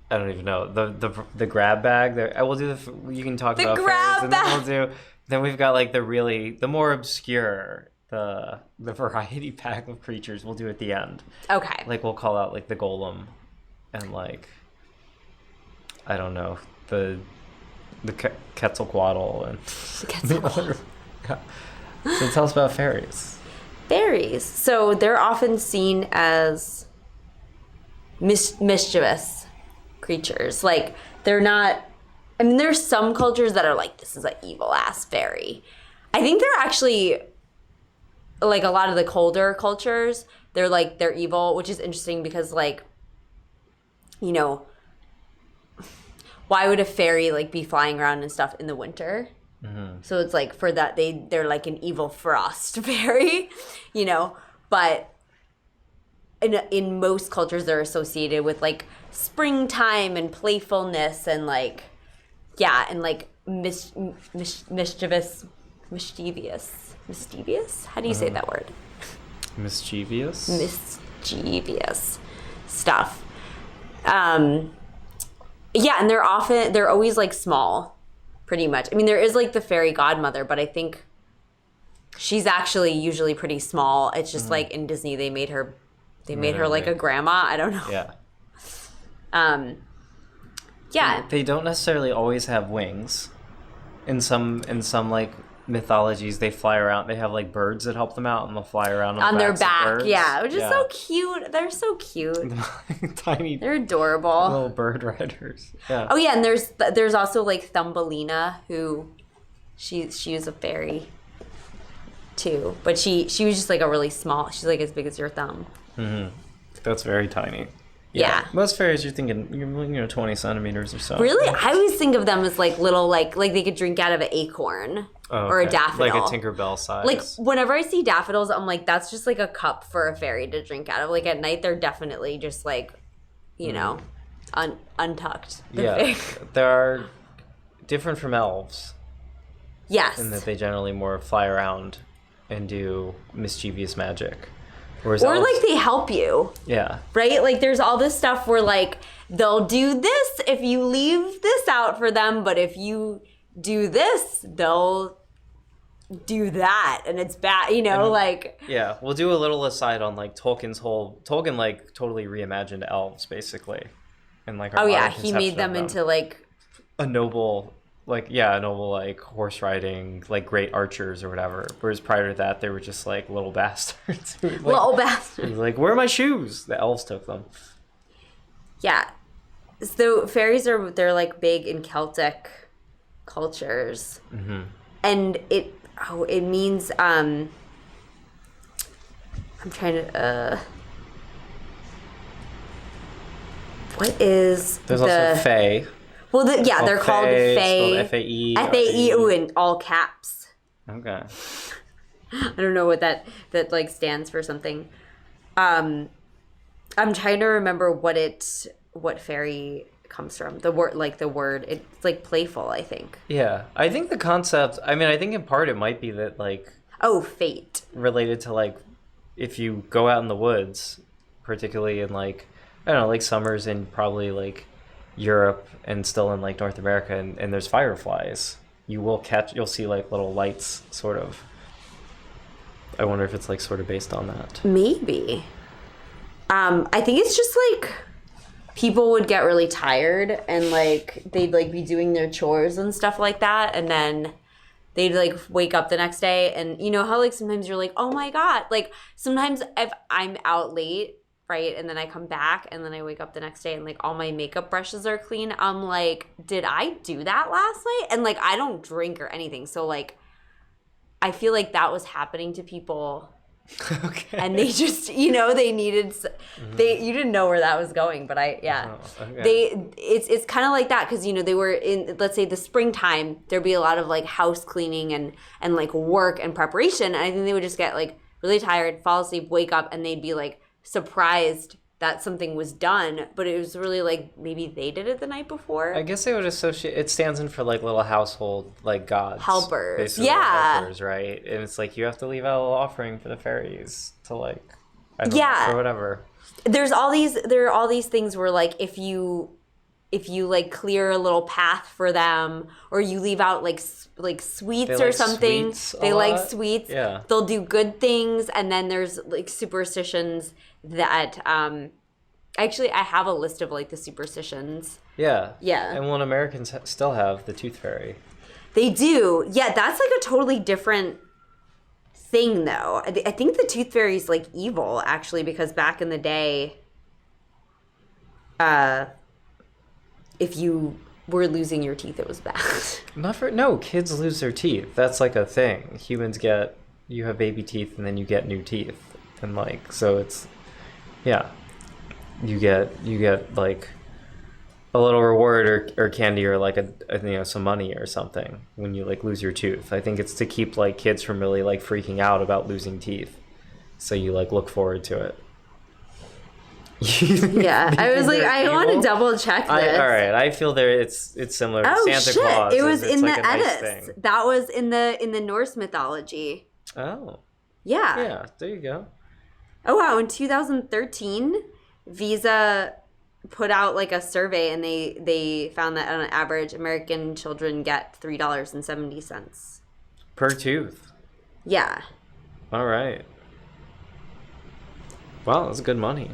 Speaker 3: I don't even know the grab bag. I will do you can talk about
Speaker 2: grab
Speaker 3: fairies, and
Speaker 2: bag.
Speaker 3: then we've got like the more obscure the variety pack of creatures. We'll do at the end.
Speaker 2: Okay.
Speaker 3: Like we'll call out like the golem, and like I don't know the Quetzalcoatl and the other. Yeah. So tell us about fairies.
Speaker 2: Fairies. So they're often seen as mischievous creatures. Like, they're not... I mean, there's some cultures that are like, this is an evil-ass fairy. I think they're actually... Like, a lot of the colder cultures, they're evil, which is interesting because, like, you know... Why would a fairy, like, be flying around and stuff in the winter? Mm-hmm. So it's like for that they're like an evil frost fairy, you know. But in most cultures they're associated with like springtime and playfulness and like and like mischievous. How do you say that word?
Speaker 3: Mischievous
Speaker 2: stuff. And they're always like small. Pretty much. I mean, there is like the fairy godmother, but I think she's actually usually pretty small. It's just like in Disney they made her like a grandma. I don't know.
Speaker 3: Yeah. They don't necessarily always have wings. In some like mythologies they fly around. They have like birds that help them out and they'll fly around on
Speaker 2: their back.
Speaker 3: Yeah,
Speaker 2: which is so cute. They're so cute.
Speaker 3: Tiny.
Speaker 2: They're adorable.
Speaker 3: Little bird riders. Yeah.
Speaker 2: Oh yeah, and there's also like Thumbelina, who she was a fairy too, but she was just like a really small. She's like as big as your thumb.
Speaker 3: Mm-hmm. That's very tiny.
Speaker 2: Yeah.
Speaker 3: Most fairies you're thinking 20 centimeters or so.
Speaker 2: Really? I always think of them as like little like they could drink out of an acorn.
Speaker 3: Oh, okay.
Speaker 2: Or a daffodil.
Speaker 3: Like a Tinkerbell size.
Speaker 2: Like, whenever I see daffodils, I'm like, that's just like a cup for a fairy to drink out of. Like, at night, they're definitely just like, you know, untucked.
Speaker 3: Yeah. They're different from elves.
Speaker 2: Yes.
Speaker 3: In that they generally more fly around and do mischievous magic.
Speaker 2: Or like they help you.
Speaker 3: Yeah.
Speaker 2: Right? Like there's all this stuff where like they'll do this if you leave this out for them, but if you do this, they'll do that, and it's bad, you know, like...
Speaker 3: Yeah, we'll do a little aside on like Tolkien like totally reimagined elves basically. And like
Speaker 2: he made them into like...
Speaker 3: a noble like horse riding, like great archers or whatever. Whereas prior to that, they were just like little bastards.
Speaker 2: Little bastards.
Speaker 3: Like, where are my shoes? The elves took them.
Speaker 2: Yeah. So fairies they're like big in Celtic cultures. Mm-hmm. And it means, I'm trying to, what is
Speaker 3: There's also fae.
Speaker 2: Well, they're called fae.
Speaker 3: F-A-E.
Speaker 2: F-A-E, ooh, in all caps.
Speaker 3: Okay.
Speaker 2: I don't know what that like stands for something. I'm trying to remember what fairy comes from. The word, it's like playful, I think.
Speaker 3: Yeah. I think the concept, I think in part it might be that like...
Speaker 2: Oh, fate.
Speaker 3: Related to like, if you go out in the woods, particularly in like, I don't know, like summers in probably like Europe and still in like North America, and there's fireflies, you'll see like little lights sort of. I wonder if it's like sort of based on that. Maybe.
Speaker 2: I think it's just like people would get really tired and like they'd like be doing their chores and stuff like that, and then they'd like wake up the next day, and you know how like sometimes you're like, oh my god, like sometimes if I'm out late, right, and then I come back and then I wake up the next day and like all my makeup brushes are clean, I'm like, did I do that last night? And like I don't drink or anything, so like I feel like that was happening to people. Okay. And they just, they needed, you didn't know where that was going, but it's kind of like that, because, they were in, let's say the springtime, there'd be a lot of like house cleaning and like work and preparation. And I think they would just get like really tired, fall asleep, wake up, and they'd be like surprised that something was done, but it was really like maybe they did it the night before.
Speaker 3: I guess they would associate, it stands in for like little household like gods,
Speaker 2: helpers,
Speaker 3: basically, helpers, right? And it's like you have to leave out a little offering for the fairies to like, I don't know, or whatever.
Speaker 2: There are all these things where like if you if you like clear a little path for them, or you leave out like sweets or something. They like sweets.
Speaker 3: Yeah.
Speaker 2: They'll do good things, and then there's like superstitions that actually I have a list of like the superstitions.
Speaker 3: Yeah.
Speaker 2: Yeah.
Speaker 3: And when Americans still have the tooth fairy.
Speaker 2: They do. Yeah, that's like a totally different thing though. I think the tooth fairy's like evil actually, because back in the day if you were losing your teeth, it was bad.
Speaker 3: No, kids lose their teeth. That's like a thing. Humans you have baby teeth and then you get new teeth. And like, so it's, yeah. You get like a little reward or candy or like some money or something when you like lose your tooth. I think it's to keep like kids from really like freaking out about losing teeth. So you like look forward to it.
Speaker 2: Yeah, I was like, I want to double check this.
Speaker 3: All right, I feel it's similar to Santa Claus.
Speaker 2: It was in the
Speaker 3: like
Speaker 2: Eddas. That was in the Norse mythology.
Speaker 3: Oh.
Speaker 2: Yeah.
Speaker 3: Yeah, there you go.
Speaker 2: Oh wow, in 2013, Visa put out like a survey, and they found that on average American children get $3.70
Speaker 3: per tooth.
Speaker 2: Yeah.
Speaker 3: All right. Wow, that's good money.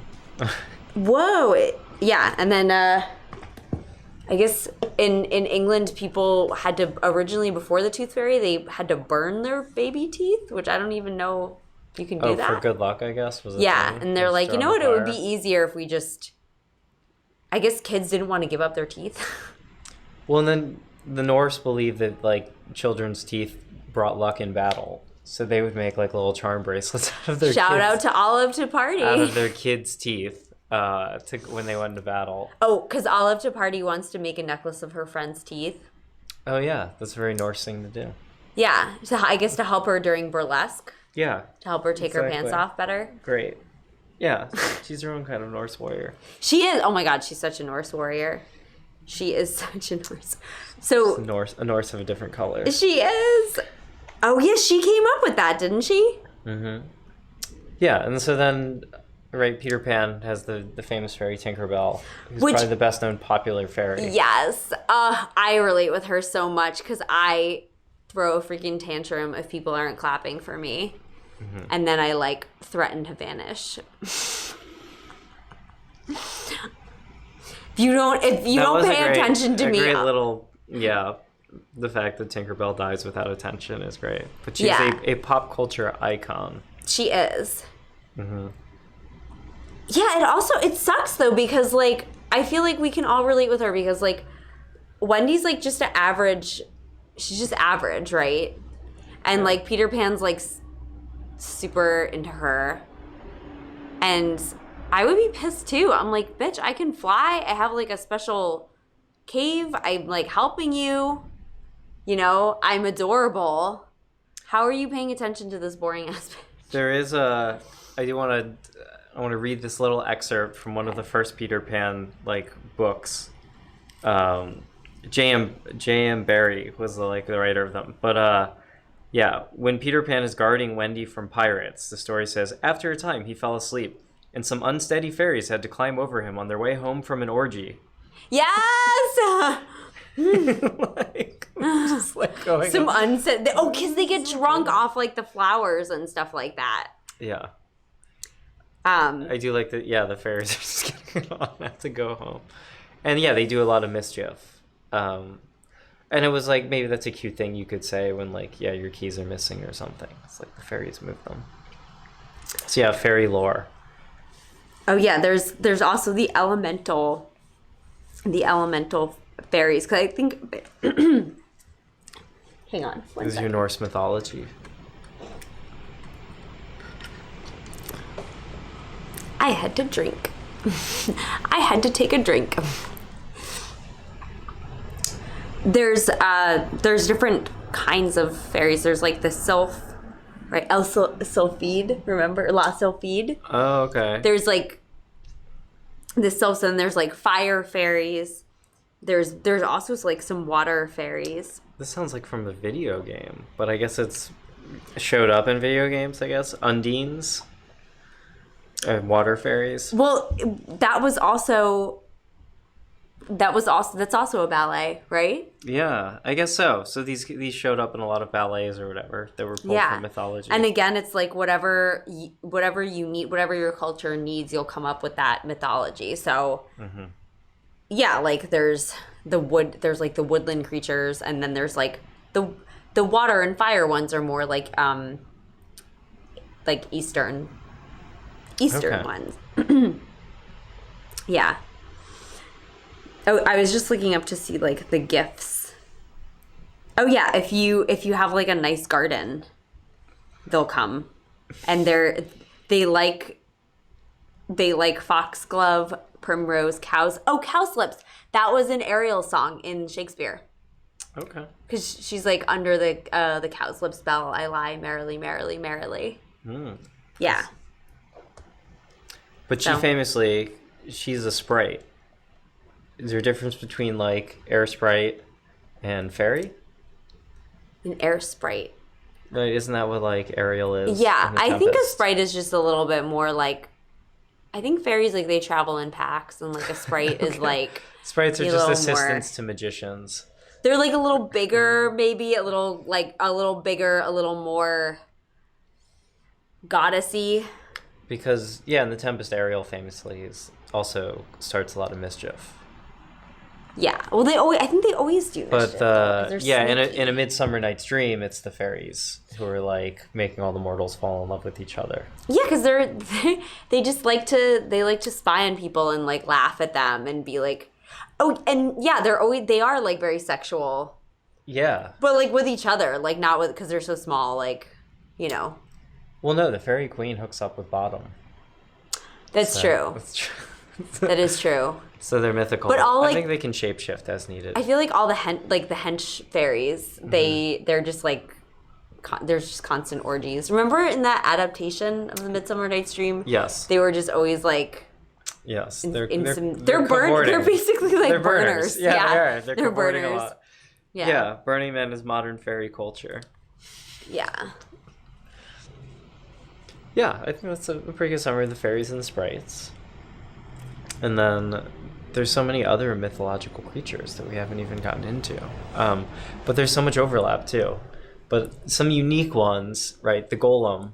Speaker 2: Whoa. Yeah, and then I guess in England people had to originally, before the tooth fairy, they had to burn their baby teeth, which I don't even know if you can do that.
Speaker 3: For good luck, I guess. Was it
Speaker 2: yeah, and they're like, you know what, it would be easier if we just, I guess kids didn't want to give up their teeth.
Speaker 3: Well, and then the Norse believed that like children's teeth brought luck in battle. So they would make like little charm bracelets out of their
Speaker 2: Shout out to Olive to Party.
Speaker 3: Out of their kids' teeth when they went into battle.
Speaker 2: Oh, because Olive to Party wants to make a necklace of her friend's teeth.
Speaker 3: Oh yeah, that's a very Norse thing to do.
Speaker 2: Yeah, so I guess to help her during burlesque.
Speaker 3: Yeah.
Speaker 2: To help her take her pants off better.
Speaker 3: Great. Yeah, she's her own kind of Norse warrior.
Speaker 2: She is. Oh my God, she's such a Norse warrior. She is such a Norse. So
Speaker 3: a Norse of a different color.
Speaker 2: She is. Oh yeah, she came up with that, didn't she?
Speaker 3: Mm-hmm. Yeah, and so then, right, Peter Pan has the famous fairy Tinkerbell, who's probably the best known popular fairy.
Speaker 2: Yes. I relate with her so much because I throw a freaking tantrum if people aren't clapping for me. Mm-hmm. And then I like threaten to vanish. If you don't pay attention to me.
Speaker 3: A great little, yeah. The fact that Tinkerbell dies without attention is great. But she's a pop culture icon.
Speaker 2: She is.
Speaker 3: Mm-hmm.
Speaker 2: Yeah, it sucks though, because like I feel like we can all relate with her, because like Wendy's like just an average, she's just average, right? And like Peter Pan's like super into her. And I would be pissed too. I'm like, bitch, I can fly. I have like a special cave. I'm like helping you. You know, I'm adorable. How are you paying attention to this boring ass bitch?
Speaker 3: There is I want to read this little excerpt from one of the first Peter Pan like books. J.M. Barrie was the writer of them. But yeah, when Peter Pan is guarding Wendy from pirates, the story says, after a time he fell asleep, and some unsteady fairies had to climb over him on their way home from an orgy.
Speaker 2: Yes!
Speaker 3: Just like going
Speaker 2: some unsaid. Because they get drunk off like the flowers and stuff like that.
Speaker 3: Yeah. I do like that. Yeah, the fairies are just getting on, have to go home, and yeah, they do a lot of mischief. And it was like, maybe that's a cute thing you could say when like, yeah, your keys are missing or something. It's like the fairies move them. So yeah, fairy lore.
Speaker 2: Oh yeah, there's also the elemental fairies, because I think hang on.
Speaker 3: This is your Norse mythology.
Speaker 2: I had to drink. I had to take a drink. There's different kinds of fairies. There's like the sylph, right? Sylphide, remember? La Sylphide.
Speaker 3: Oh, okay.
Speaker 2: There's like the sylphs, and there's like fire fairies. There's also like some water fairies.
Speaker 3: This sounds like from a video game, but I guess it's showed up in video games, I guess. Undines. Water fairies.
Speaker 2: Well, that was also That's also a ballet, right?
Speaker 3: Yeah, I guess so. So these showed up in a lot of ballets or whatever that were pulled from mythology.
Speaker 2: And again, it's like whatever you need, whatever your culture needs, you'll come up with that mythology. So yeah, like there's like the woodland creatures, and then there's like the water and fire ones are more like Eastern ones. Yeah. Oh, I was just looking up to see like the gifts. Oh yeah, if you have like a nice garden, they'll come, and they like foxglove, primrose, cows. Oh, cowslips. That was an Ariel song in Shakespeare. Okay. Because she's like, under the cowslip spell, I lie merrily, merrily, merrily. Yeah.
Speaker 3: But she's a sprite. Is there a difference between like air sprite and fairy?
Speaker 2: An air sprite.
Speaker 3: Right, isn't that what like Ariel is?
Speaker 2: Yeah, I think a sprite is just a little bit more like, I think fairies, like, they travel in packs, and like a sprite is like
Speaker 3: sprites are just assistants to magicians.
Speaker 2: They're like a little bigger, maybe a little bigger, a little more goddessy.
Speaker 3: Because in the Tempest, Ariel famously also starts a lot of mischief.
Speaker 2: Yeah, well, I think they always do mischief.
Speaker 3: But in a Midsummer Night's Dream, it's the fairies who are like making all the mortals fall in love with each other.
Speaker 2: Yeah, because they just like to spy on people and like laugh at them and be like, oh, and yeah, they are like very sexual.
Speaker 3: Yeah,
Speaker 2: but like with each other, like not with, because they're so small, like, you know.
Speaker 3: Well, no, the fairy queen hooks up with Bottom.
Speaker 2: That's true. That is true.
Speaker 3: So they're mythical. But I think they can shapeshift as needed.
Speaker 2: I feel like all the hench fairies, they're just like, there's just constant orgies. Remember in that adaptation of the Midsummer Night's Dream?
Speaker 3: Yes.
Speaker 2: They were just always like.
Speaker 3: Yes,
Speaker 2: they're basically like burners.
Speaker 3: Yeah, they are. They're
Speaker 2: burners.
Speaker 3: A lot. Yeah, Burning Man is modern fairy culture.
Speaker 2: Yeah.
Speaker 3: Yeah, I think that's a pretty good summary of the fairies and the sprites. And then there's so many other mythological creatures that we haven't even gotten into. But there's so much overlap too. But some unique ones, right? The golem,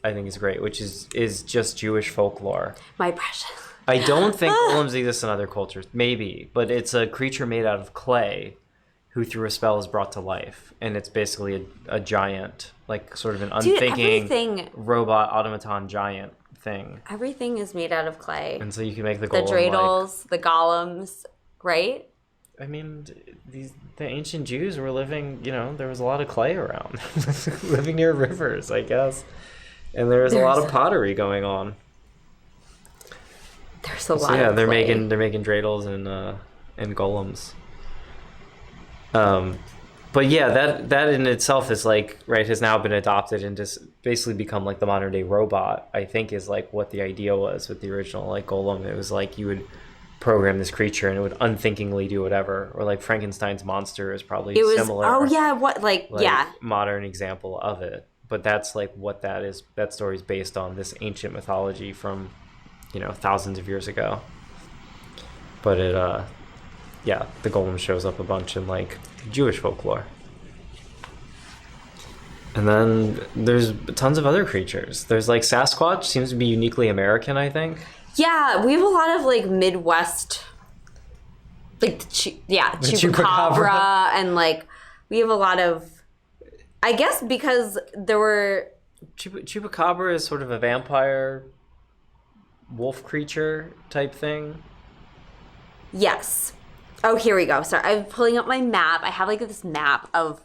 Speaker 3: I think, is great, which is just Jewish folklore. My precious. I don't think golems exist in other cultures. Maybe, but it's a creature made out of clay who through a spell is brought to life. And it's basically a giant, like sort of an unthinking robot automaton giant thing.
Speaker 2: Everything is made out of clay.
Speaker 3: And so you can make the golem,
Speaker 2: the dreidels, the golems, right?
Speaker 3: I mean, the ancient Jews were living, there was a lot of clay around. Living near rivers, I guess. And there's a lot of pottery going on.
Speaker 2: There's a lot of
Speaker 3: they're
Speaker 2: clay.
Speaker 3: making dreidels and golems. But yeah, that in itself is like, right, has now been adopted and just basically become like the modern day robot, I think, is like what the idea was with the original like golem. It was like you would program this creature and it would unthinkingly do whatever. Or like Frankenstein's monster is probably similar.
Speaker 2: Oh yeah,
Speaker 3: modern example of it. But that's like what that is. That story is based on this ancient mythology from, thousands of years ago. But the golem shows up a bunch in like Jewish folklore. And then there's tons of other creatures. There's like Sasquatch, seems to be uniquely American, I think.
Speaker 2: Yeah, we have a lot of like Midwest, like Chupacabra, and like we have a lot of, I guess because there were...
Speaker 3: Chupacabra is sort of a vampire wolf creature type thing.
Speaker 2: Yes. Oh, here we go. Sorry, I'm pulling up my map. I have like this map of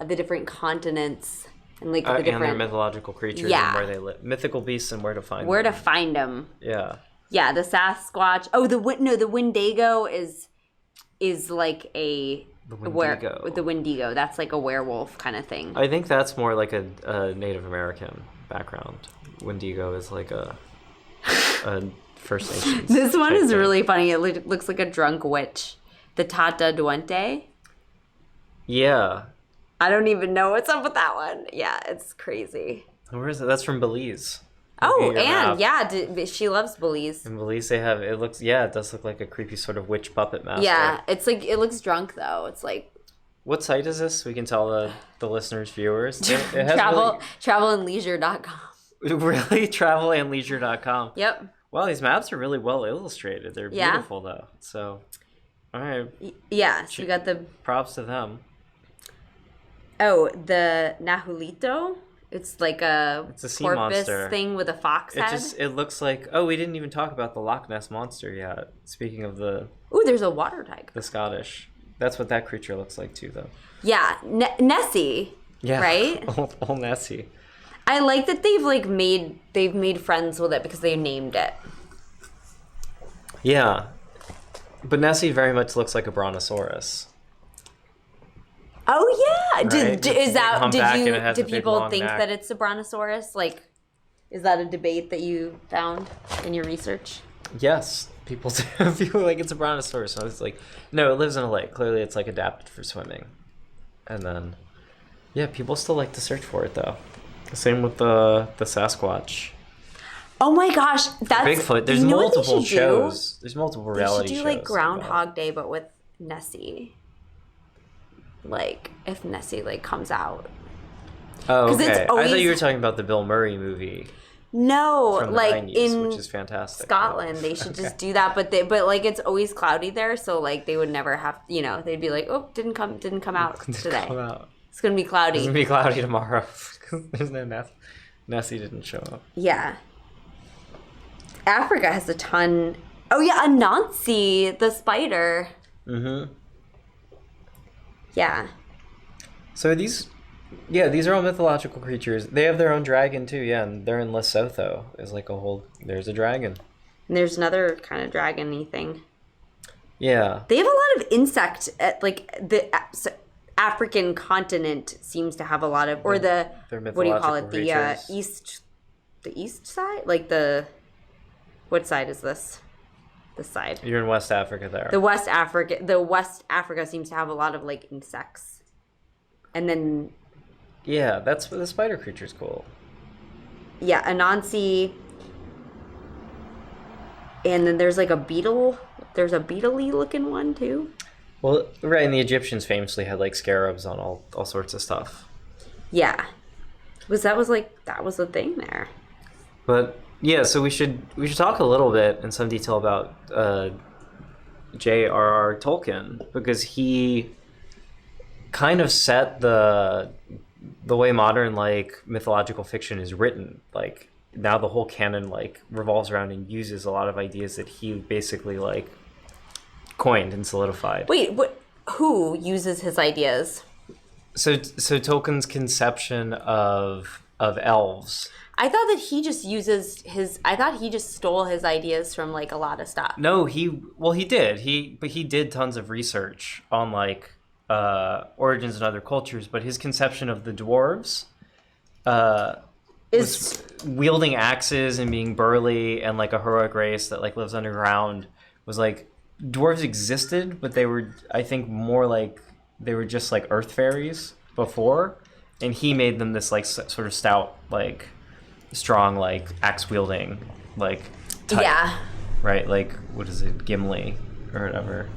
Speaker 2: the different continents and like the different...
Speaker 3: And their mythological creatures and where they live. Mythical beasts and where to find them.
Speaker 2: Where to find them.
Speaker 3: Yeah.
Speaker 2: Yeah, the Sasquatch. Oh, the Wendigo is like a...
Speaker 3: The Wendigo.
Speaker 2: The Wendigo. That's like a werewolf kind of thing.
Speaker 3: I think that's more like a Native American background. Wendigo is like a First Nations.
Speaker 2: This one is really funny. It looks like a drunk witch. The Tata Duente.
Speaker 3: Yeah.
Speaker 2: I don't even know what's up with that one. Yeah, it's crazy.
Speaker 3: Where is it? That's from Belize.
Speaker 2: Oh,
Speaker 3: Your
Speaker 2: and
Speaker 3: map.
Speaker 2: she loves Belize.
Speaker 3: In Belize, they have it does look like a creepy sort of witch puppet master.
Speaker 2: Yeah, it's like it looks drunk though. It's like
Speaker 3: What site is this? We can tell the listeners, viewers. It has
Speaker 2: travelandleisure.com.
Speaker 3: really travelandleisure.com.
Speaker 2: Yep.
Speaker 3: Wow, these maps are really well illustrated. They're
Speaker 2: Yeah.
Speaker 3: beautiful though. So, all right,
Speaker 2: Yeah, so we got the
Speaker 3: props to them.
Speaker 2: the Nahulito. It's like
Speaker 3: It's a sea
Speaker 2: porpoise
Speaker 3: monster.
Speaker 2: thing with a fox head.
Speaker 3: It looks like, oh, we didn't even talk about the Loch Ness monster yet. Speaking of the
Speaker 2: Ooh, there's a water tiger.
Speaker 3: Scottish, that's what that creature looks like too, though.
Speaker 2: Yeah, Nessie.
Speaker 3: Yeah,
Speaker 2: Right.
Speaker 3: old Nessie.
Speaker 2: I like that they've made friends with it because they named it.
Speaker 3: Yeah, but Nessie very much looks like a brontosaurus.
Speaker 2: Oh yeah,
Speaker 3: Right?
Speaker 2: did people think that it's a brontosaurus? Like, is that a debate that you found in your research?
Speaker 3: Yes, people do. People like it's a brontosaurus. So it's like, no, it lives in a lake. Clearly, it's like adapted for swimming. And then, yeah, people still like to search for it though. Same with the Sasquatch.
Speaker 2: Oh my gosh, that's
Speaker 3: Bigfoot. There's
Speaker 2: you know what they
Speaker 3: multiple
Speaker 2: should
Speaker 3: shows. There's multiple
Speaker 2: They
Speaker 3: reality
Speaker 2: should
Speaker 3: shows.
Speaker 2: do like Groundhog Day, but with Nessie. Like if Nessie like comes out.
Speaker 3: Oh,
Speaker 2: 'Cause it's
Speaker 3: okay. I
Speaker 2: always-
Speaker 3: thought you were talking about the Bill Murray movie
Speaker 2: No,
Speaker 3: from the
Speaker 2: like
Speaker 3: 90s,
Speaker 2: in
Speaker 3: which is fantastic.
Speaker 2: Scotland, they should just do that. But like it's always cloudy there, so like they would never have. They'd be like, oh, didn't come out today.
Speaker 3: Come out.
Speaker 2: It's gonna be cloudy.
Speaker 3: It's gonna be cloudy tomorrow. There's no Nessie didn't show up.
Speaker 2: Yeah. Africa has a ton. Oh yeah, Anansi, the spider.
Speaker 3: Mm-hmm.
Speaker 2: Yeah.
Speaker 3: So these are all mythological creatures. They have their own dragon too, yeah, and they're in Lesotho. There's a dragon.
Speaker 2: And there's another kind of dragon-y thing.
Speaker 3: Yeah.
Speaker 2: They have a lot of insect, African continent seems to have a lot of, or
Speaker 3: They're
Speaker 2: what do you call it?
Speaker 3: mythological
Speaker 2: The east side? Like what side is this? This side.
Speaker 3: You're in West Africa there.
Speaker 2: The West Africa seems to have a lot of like insects. And then
Speaker 3: Yeah, that's the spider creature's cool.
Speaker 2: yeah, Anansi. And then there's like a beetle. There's a beetle-y looking one too.
Speaker 3: Well, right, and the Egyptians famously had like scarabs on all sorts of stuff.
Speaker 2: Yeah. That was the thing there.
Speaker 3: But yeah, so we should talk a little bit in some detail about J.R.R. Tolkien, because he kind of set the way modern like mythological fiction is written. Like now the whole canon like revolves around and uses a lot of ideas that he basically like coined and solidified.
Speaker 2: Wait, what? Who uses his ideas?
Speaker 3: So Tolkien's conception of elves.
Speaker 2: I thought that he just uses his. I thought he just stole his ideas from like a lot of stuff.
Speaker 3: No, he did. He did tons of research on like origins and other cultures, but his conception of the dwarves was wielding axes and being burly and like a heroic race that like lives underground. Was like dwarves existed, but they were, I think, more like they were just like earth fairies before, and he made them this like sort of stout, like strong, like axe wielding, like type,
Speaker 2: Yeah.
Speaker 3: right? Like what is it, Gimli or whatever.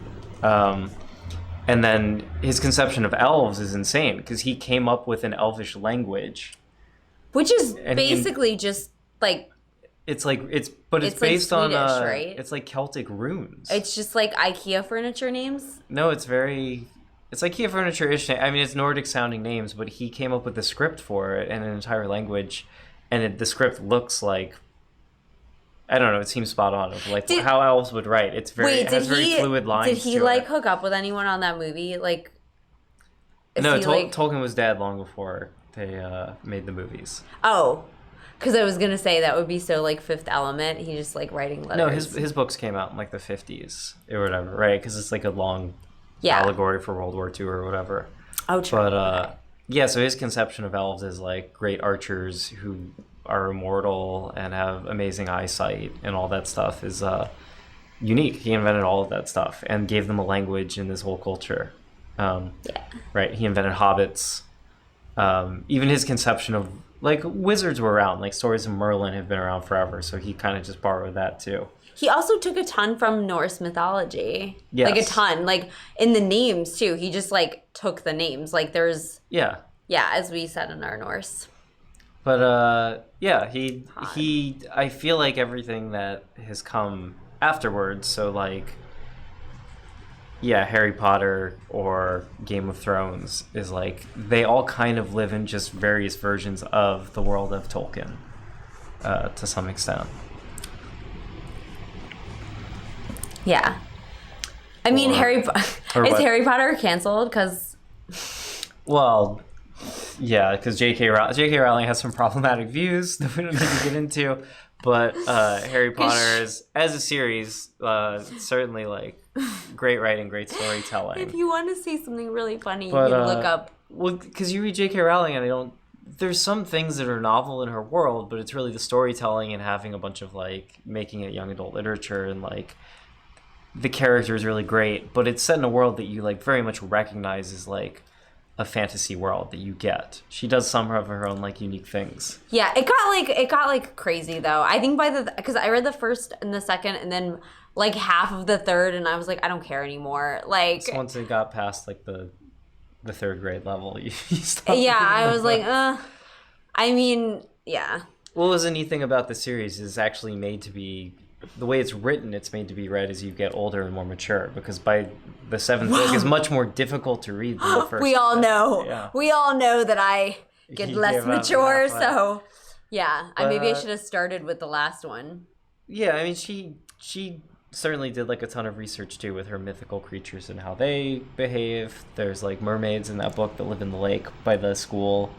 Speaker 3: And then his conception of elves is insane because he came up with an elvish language,
Speaker 2: Which is
Speaker 3: And
Speaker 2: basically just like
Speaker 3: it's based
Speaker 2: like
Speaker 3: on
Speaker 2: Swedish, right?
Speaker 3: It's like Celtic runes.
Speaker 2: it's just like IKEA furniture names.
Speaker 3: No, it's IKEA furniture-ish. I mean, it's Nordic sounding names, but he came up with the script for it and an entire language, and the script looks like, I don't know, it seems spot on of like how elves would write. It's very very fluid lines.
Speaker 2: Did he like hook up with anyone on that movie? Like,
Speaker 3: No, Tolkien was dead long before they made the movies.
Speaker 2: Oh, because I was gonna say that would be so like Fifth Element. He just like writing letters.
Speaker 3: No, his books came out in like the 50s or whatever, right? Because it's like a long allegory for World War II or whatever.
Speaker 2: Oh, true.
Speaker 3: But yeah, so his conception of elves is like great archers who are immortal and have amazing eyesight and all that stuff is unique. He invented all of that stuff and gave them a language in this whole culture. Right? He invented hobbits. Even his conception like wizards were around. Like stories of Merlin have been around forever, so he kind of just borrowed that too.
Speaker 2: He also took a ton from Norse mythology.
Speaker 3: Yes.
Speaker 2: Like a ton. Like in the names too. He just like took the names. Like there's
Speaker 3: Yeah.
Speaker 2: yeah, as we said in our Norse.
Speaker 3: But yeah, he I feel like everything that has come afterwards, so like yeah, Harry Potter or Game of Thrones is like they all kind of live in just various versions of the world of Tolkien to some extent.
Speaker 2: Yeah. I mean, Harry Potter canceled because
Speaker 3: well, yeah, because J.K. Rowling has some problematic views that we don't need to get into, but Harry Potter is, as a series, certainly like great writing, great storytelling.
Speaker 2: if you want to see something really funny, you can look up.
Speaker 3: Well, because you read J.K. Rowling, and there's some things that are novel in her world, but it's really the storytelling and having a bunch of like making it young adult literature, and like the character is really great, but it's set in a world that you like very much recognize as like a fantasy world that you get. She does some of her own like unique things.
Speaker 2: Yeah, it got like crazy though. I think because I read the first and the second and then like half of the third, and I was like, I don't care anymore. Like
Speaker 3: So once it got past like the third grade level, you stopped.
Speaker 2: Yeah, I was like, I mean, yeah.
Speaker 3: What was the neat thing about the series is actually made to be the way it's written. It's made to be read as you get older and more mature, because by the seventh book is much more difficult to read than the first.
Speaker 2: We all know.
Speaker 3: Yeah.
Speaker 2: We all know that I get
Speaker 3: You
Speaker 2: less
Speaker 3: gave up
Speaker 2: mature,
Speaker 3: halfway.
Speaker 2: so yeah. Maybe I
Speaker 3: But-
Speaker 2: should have started with the last one.
Speaker 3: Yeah, I mean, she certainly did like a ton of research too with her mythical creatures and how they behave. There's like mermaids in that book that live in the lake by the school.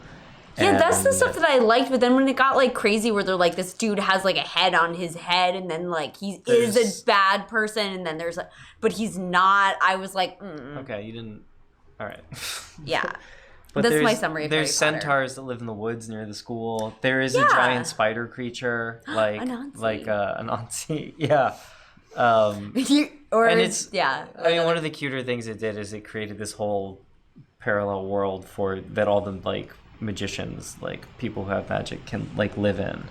Speaker 2: Yeah, that's the
Speaker 3: And-
Speaker 2: stuff that I liked, but then when it got like crazy where they're like this dude has like a head on his head and then like he is
Speaker 3: There's-
Speaker 2: a bad person and then there's like but he's not. I was like,
Speaker 3: Okay, you didn't. All right.
Speaker 2: yeah.
Speaker 3: But
Speaker 2: That's my
Speaker 3: there's-
Speaker 2: summary of
Speaker 3: There's
Speaker 2: Harry Potter.
Speaker 3: centaurs that live in the woods near the school. There is a
Speaker 2: Yeah.
Speaker 3: giant spider creature, like
Speaker 2: Anansi.
Speaker 3: Anansi. Yeah.
Speaker 2: And
Speaker 3: it's
Speaker 2: yeah.
Speaker 3: I mean, one of the cuter things it did is it created this whole parallel world for that all the like magicians, like people who have magic, can like live in,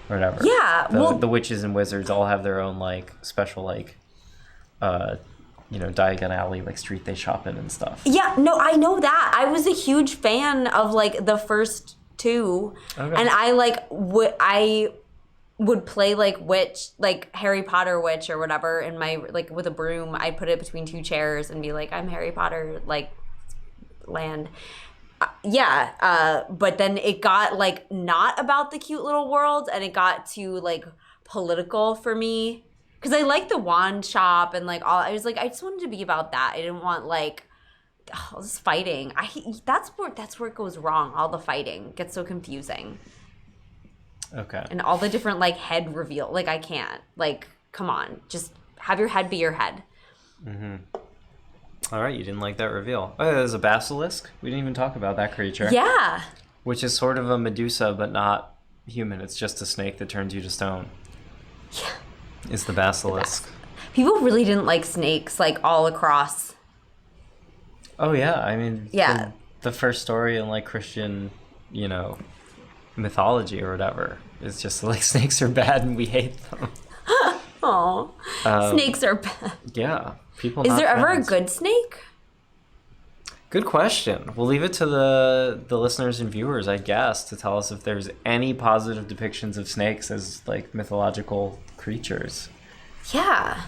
Speaker 3: or whatever.
Speaker 2: Yeah,
Speaker 3: The witches and wizards all have their own like special like, Diagon Alley like street they shop in and stuff.
Speaker 2: Yeah, no, I know that. I was a huge fan of like the first two,
Speaker 3: Okay.
Speaker 2: and I would play like witch, like Harry Potter witch or whatever in my like with a broom. I'd put it between two chairs and be like, I'm Harry Potter, like land. But then it got like not about the cute little world, and it got to like political for me. Because I like the wand shop and like all. I was like, I just wanted to be about that. I didn't want like all this fighting. That's where it goes wrong. All the fighting gets so confusing,
Speaker 3: Okay.
Speaker 2: and all the different like head reveal. Like I can't. Like come on, just have your head be your head.
Speaker 3: All right, you didn't like that reveal. Oh, there's a basilisk. We didn't even talk about that creature.
Speaker 2: Yeah.
Speaker 3: Which is sort of a Medusa, but not human. It's just a snake that turns you to stone.
Speaker 2: Yeah.
Speaker 3: It's the basilisk.
Speaker 2: People really didn't like snakes like all across.
Speaker 3: Oh yeah, I mean,
Speaker 2: Yeah.
Speaker 3: the first story in like Christian, mythology or whatever is just like snakes are bad and we hate them.
Speaker 2: Oh, snakes are bad.
Speaker 3: Yeah, people.
Speaker 2: Is
Speaker 3: not
Speaker 2: there ever a
Speaker 3: fans.
Speaker 2: good snake?
Speaker 3: Good question. We'll leave it to the listeners and viewers, I guess, to tell us if there's any positive depictions of snakes as like mythological creatures.
Speaker 2: Yeah.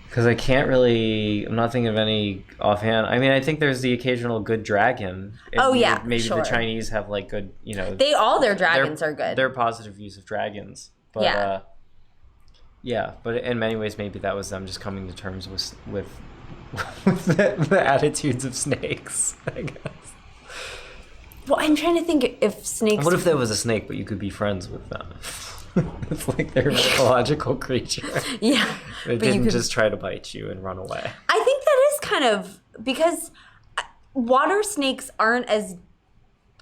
Speaker 3: Because I'm not thinking of any offhand. I mean, I think there's the occasional good dragon. And
Speaker 2: Oh, yeah,
Speaker 3: maybe
Speaker 2: sure.
Speaker 3: the Chinese have like good,
Speaker 2: Their dragons are good.
Speaker 3: Their positive views of dragons. But,
Speaker 2: Yeah.
Speaker 3: yeah, but in many ways, maybe that was them just coming to terms with the attitudes of snakes, I guess.
Speaker 2: Well, I'm trying to think if snakes.
Speaker 3: What if there was a snake, but you could be friends with them? It's like their mythological creature.
Speaker 2: Yeah.
Speaker 3: They
Speaker 2: but you
Speaker 3: didn't
Speaker 2: could-
Speaker 3: just try to bite you and run away.
Speaker 2: I think that is kind of because water snakes aren't as.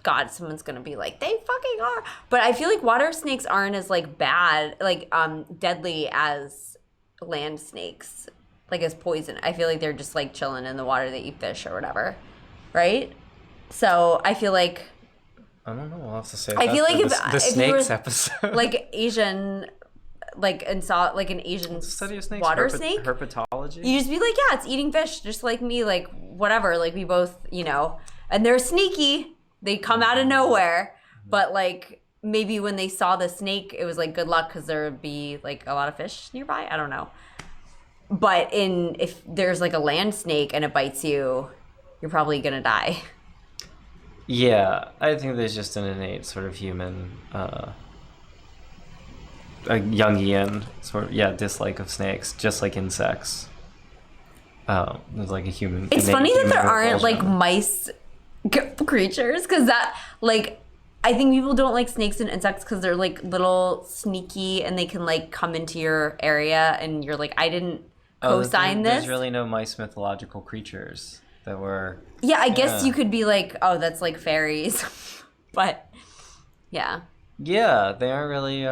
Speaker 2: God, someone's gonna be like, they fucking are. But I feel like water snakes aren't as like bad, like deadly as land snakes, like as poison. I feel like they're just like chilling in the water. They eat fish or whatever, right? So I feel like
Speaker 3: I don't know. We'll have to say.
Speaker 2: I feel like
Speaker 3: the
Speaker 2: if
Speaker 3: snakes
Speaker 2: you were,
Speaker 3: episode,
Speaker 2: like Asian, like and saw like an Asian
Speaker 3: study of snakes,
Speaker 2: water snake,
Speaker 3: herpetology.
Speaker 2: you just be like, yeah, it's eating fish, just like me, like whatever. Like we both, and they're sneaky. They come out of nowhere, but like maybe when they saw the snake, it was like good luck because there would be like a lot of fish nearby. I don't know. But if there's like a land snake and it bites you, you're probably gonna die.
Speaker 3: Yeah, I think there's just an innate sort of human, a Jungian sort of dislike of snakes, just like insects. There's like a human.
Speaker 2: It's funny that there aren't
Speaker 3: revulsion.
Speaker 2: like mice creatures because that like I think people don't like snakes and insects because they're like little sneaky and they can like come into your area and you're like I didn't co-sign this.
Speaker 3: There's really no mice mythological creatures that were.
Speaker 2: Yeah, I guess you could be like, oh, that's like fairies, but yeah.
Speaker 3: Yeah, they aren't really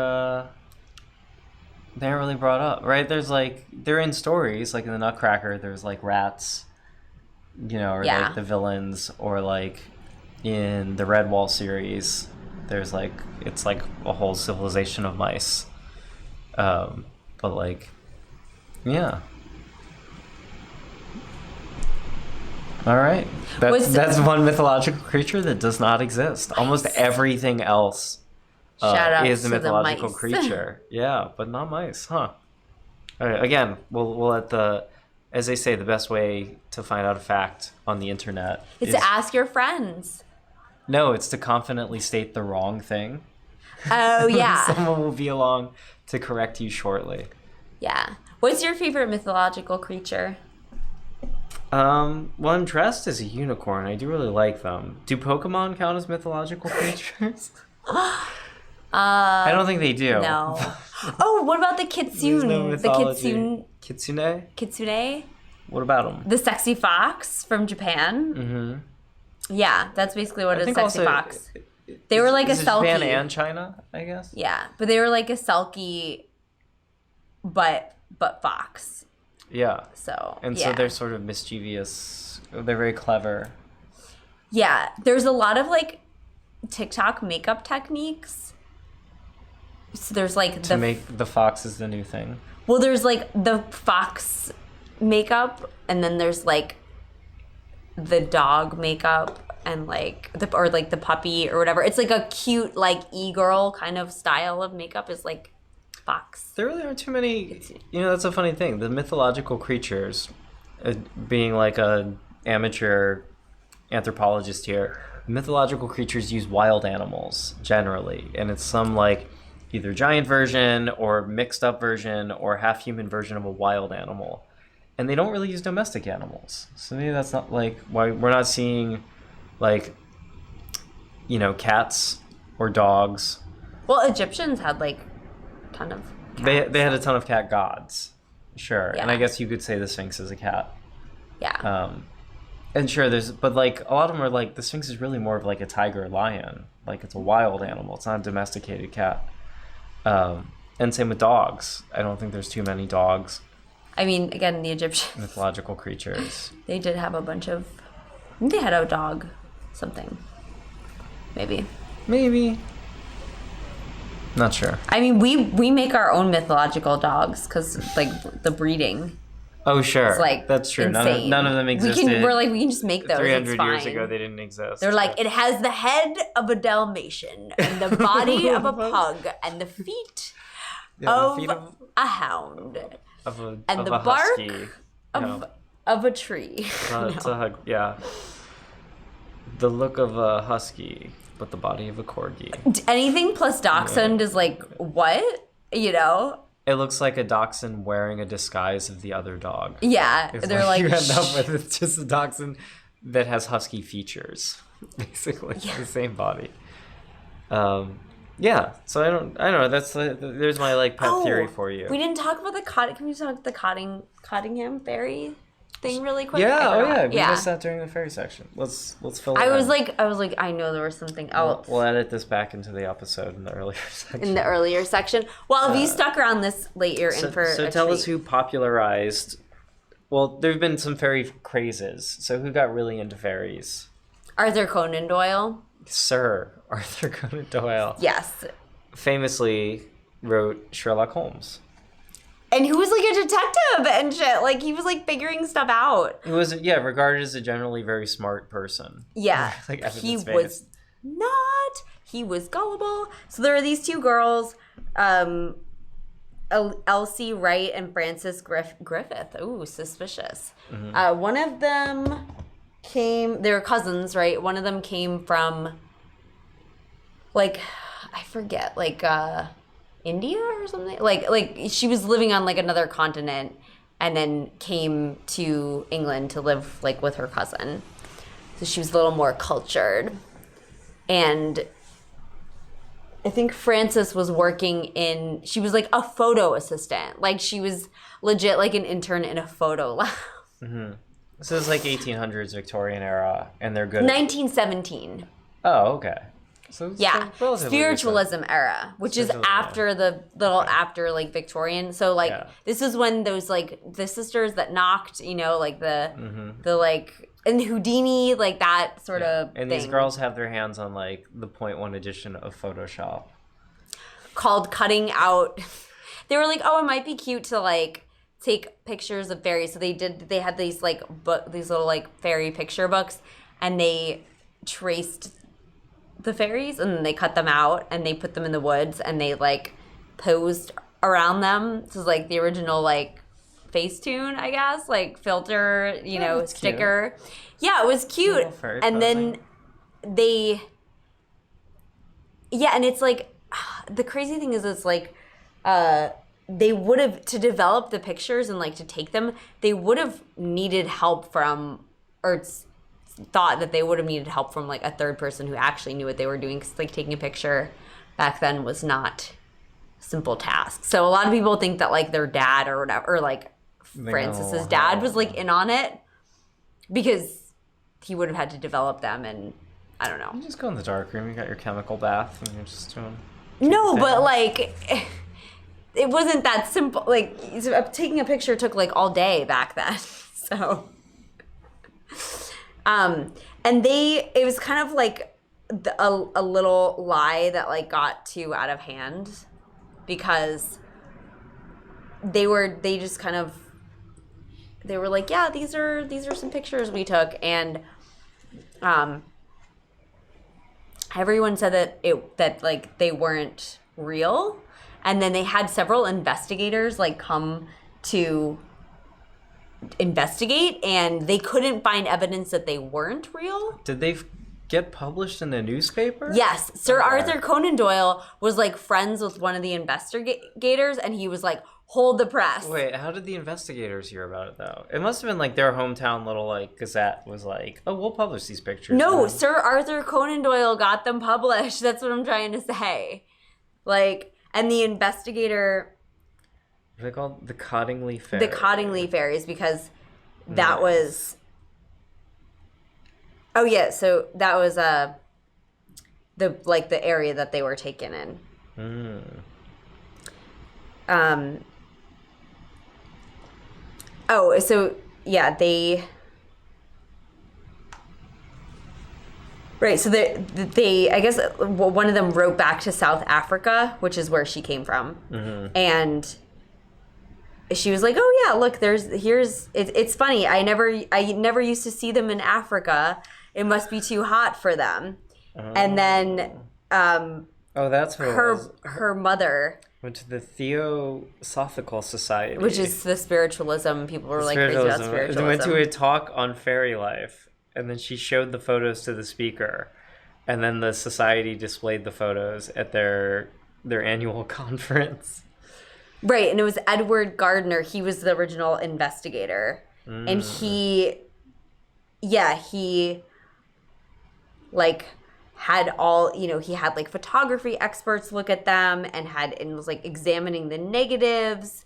Speaker 3: brought up, right? There's like they're in stories, like in the Nutcracker. There's like rats, or like the villains, or like in the Redwall series, there's like it's like a whole civilization of mice. But like, yeah. All right, that's one mythological creature that does not exist. Almost everything else is a mythological creature. Yeah, but not mice, huh? All right, again, we'll let as they say, the best way to find out a fact on the internet
Speaker 2: is to ask your friends.
Speaker 3: No, it's to confidently state the wrong thing.
Speaker 2: Oh, yeah.
Speaker 3: Someone will be along to correct you shortly.
Speaker 2: Yeah. What's your favorite mythological creature?
Speaker 3: Well, I'm dressed as a unicorn. I do really like them. Do Pokemon count as mythological creatures? I don't think they do.
Speaker 2: No. Oh, what about the kitsune? The
Speaker 3: Kitsune?
Speaker 2: Kitsune?
Speaker 3: What about them?
Speaker 2: The sexy fox from Japan.
Speaker 3: Mm-hmm.
Speaker 2: Yeah, that's basically what it is, sexy fox. They
Speaker 3: were
Speaker 2: like a selkie.
Speaker 3: Japan and China, I guess?
Speaker 2: Yeah, but they were like a selkie, but fox.
Speaker 3: Yeah.
Speaker 2: So
Speaker 3: they're sort of mischievous. They're very clever.
Speaker 2: Yeah, there's a lot of like TikTok makeup techniques. So there's like
Speaker 3: to make the fox is the new thing.
Speaker 2: Well, there's like the fox makeup, and then there's like the dog makeup, and like the puppy or whatever. It's like a cute like e-girl kind of style of makeup is like fox.
Speaker 3: There really aren't too many. That's a funny thing. The mythological creatures, being like a amateur anthropologist here, mythological creatures use wild animals generally, and it's some like either giant version or mixed up version or half human version of a wild animal, and they don't really use domestic animals. So maybe that's not like why we're not seeing like cats or dogs.
Speaker 2: Well, Egyptians had like a ton of cats.
Speaker 3: They had a ton of cat gods, sure.
Speaker 2: Yeah.
Speaker 3: And I guess you could say the Sphinx is a cat.
Speaker 2: Yeah.
Speaker 3: And sure, but like a lot of them are like the Sphinx is really more of like a tiger or lion. Like it's a wild animal. It's not a domesticated cat. And same with dogs. I don't think there's too many dogs.
Speaker 2: I mean, again, the Egyptians.
Speaker 3: Mythological creatures.
Speaker 2: They did have a bunch of. I think they had a dog, something. Maybe.
Speaker 3: Not sure.
Speaker 2: I mean, we make our own mythological dogs because like the breeding.
Speaker 3: Oh sure,
Speaker 2: it's like
Speaker 3: that's true.
Speaker 2: Insane.
Speaker 3: None of them existed.
Speaker 2: We can just make those.
Speaker 3: 300 years ago, they didn't exist.
Speaker 2: They're like, it has the head of a Dalmatian and the body of a pug and the feet of a hound and the bark
Speaker 3: husky,
Speaker 2: of a tree.
Speaker 3: Yeah. The look of a husky, but the body of a corgi.
Speaker 2: Anything plus dachshund is like, what?
Speaker 3: It looks like a dachshund wearing a disguise of the other dog.
Speaker 2: Yeah, they're like
Speaker 3: you end up with it's just a dachshund that has husky features, basically the same body. Yeah. So I don't know. There's my like pet theory for you.
Speaker 2: We didn't talk about the Can we talk about the Cottingham fairy thing really quick?
Speaker 3: Yeah. We missed that during the fairy section. Let's fill it
Speaker 2: I was like, I know there was something else.
Speaker 3: We'll edit this back into the episode in the earlier section.
Speaker 2: Well, if you stuck around this late, you're in for
Speaker 3: So tell us who popularized. Well, there have been some fairy crazes. So who got really into fairies?
Speaker 2: Arthur Conan Doyle.
Speaker 3: Sir Arthur Conan Doyle
Speaker 2: Yes.
Speaker 3: famously wrote Sherlock Holmes.
Speaker 2: And who was like a detective and shit. Like he was like figuring stuff out.
Speaker 3: He was, regarded as a generally very smart person.
Speaker 2: Yeah.
Speaker 3: Like
Speaker 2: he
Speaker 3: evidence-based.
Speaker 2: was not. He was gullible. So there are these two girls, Elsie Wright and Frances Griffith. Ooh, suspicious. One of them they were cousins, right? One of them came from, like, I forget, like, India or something. Like she was living on like another continent and then came to England to live like with her cousin. So she was a little more cultured. And I think Frances was she was like a photo assistant. Like she was legit like an intern in a photo lab.
Speaker 3: Mm-hmm. So it's like 1800s Victorian era, and they're good.
Speaker 2: 1917.
Speaker 3: Oh, okay. So
Speaker 2: yeah, spiritualism era, which is after after like Victorian. So like this is when those like the sisters that knocked, like the like and Houdini, like that sort of
Speaker 3: and
Speaker 2: thing.
Speaker 3: These girls have their hands on like the .1 edition of Photoshop
Speaker 2: called cutting out. They were like, oh, it might be cute to like take pictures of fairies. So they had these like these little like fairy picture books, and they traced the fairies and then they cut them out and they put them in the woods and they like posed around them. This is like the original like Facetune, I guess, like filter, sticker. Cute. Yeah, it was cute. And then and it's like the crazy thing is it's like they would have, to develop the pictures and like to take them, they would have needed help from, or thought that they would have needed help from like a third person who actually knew what they were doing, because like taking a picture back then was not a simple task. So a lot of people think that like their dad or whatever, or like Frances's dad was like in on it because he would have had to develop them, and I don't know.
Speaker 3: You just go in the dark room, you got your chemical bath, and you're just doing...
Speaker 2: No, but like it wasn't that simple. Like taking a picture took like all day back then. So and it was kind of like a little lie that like got too out of hand, because they were like, yeah, these are some pictures we took, and everyone said that like they weren't real, and then they had several investigators like come to investigate, and they couldn't find evidence that they weren't real.
Speaker 3: Did they get published in a newspaper?
Speaker 2: Yes. Sir Arthur Conan Doyle was like friends with one of the investigators, and he was like, hold the press.
Speaker 3: Wait, how did the investigators hear about it though? It must have been like their hometown little like gazette was like, oh, we'll publish these pictures.
Speaker 2: No, Sir Arthur Conan Doyle got them published. That's what I'm trying to say. Like, and the investigator...
Speaker 3: What are they called? The Cottingley Fairies.
Speaker 2: The Cottingley Fairies, because that was... Oh, yeah, so that was the area that they were taken in. Oh, so, yeah, they... Right, so they I guess one of them wrote back to South Africa, which is where she came from. And she was like, oh, yeah, look, it's funny. I never used to see them in Africa. It must be too hot for them. And then
Speaker 3: that's what
Speaker 2: her mother
Speaker 3: went to the Theosophical Society,
Speaker 2: which is the spiritualism. People were like crazy about spiritualism.
Speaker 3: They went to a talk on fairy life, and then she showed the photos to the speaker, and then the society displayed the photos at their annual conference.
Speaker 2: Right, and it was Edward Gardner. He was the original investigator, and he like had all, he had like photography experts look at them and was like examining the negatives.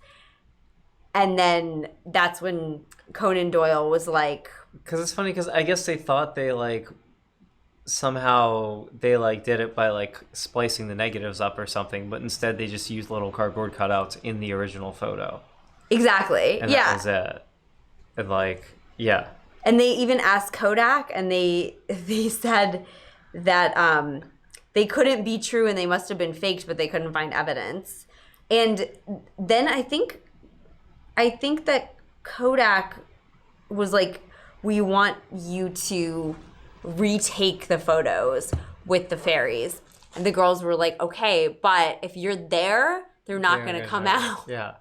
Speaker 2: And then that's when Conan Doyle was like...
Speaker 3: Because it's funny, because I guess they thought they like somehow they like did it by like splicing the negatives up or something, but instead they just used little cardboard cutouts in the original photo.
Speaker 2: Exactly.
Speaker 3: And that was it. And like, yeah. And
Speaker 2: they even asked Kodak, and they said that they couldn't be true and they must have been faked, but they couldn't find evidence. And then I think that Kodak was like, we want you to retake the photos with the fairies. And the girls were like, okay, but if you're there, they're not going to come out.
Speaker 3: Yeah.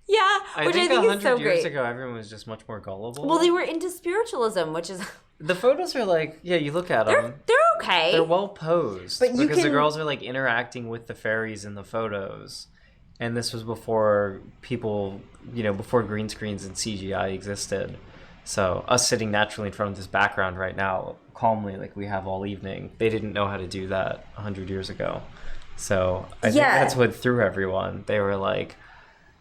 Speaker 2: Yeah,
Speaker 3: I
Speaker 2: which
Speaker 3: think
Speaker 2: I think
Speaker 3: 100
Speaker 2: is so
Speaker 3: years
Speaker 2: great.
Speaker 3: ago, everyone was just much more gullible.
Speaker 2: Well, they were into spiritualism, which is...
Speaker 3: The photos are like, yeah, you look at them.
Speaker 2: They're okay.
Speaker 3: They're well posed.
Speaker 2: But
Speaker 3: because the girls are like interacting with the fairies in the photos. And this was before people, before green screens and CGI existed. So us sitting naturally in front of this background right now, calmly, like we have all evening, they didn't know how to do that 100 years ago. So I think that's what threw everyone. They were like,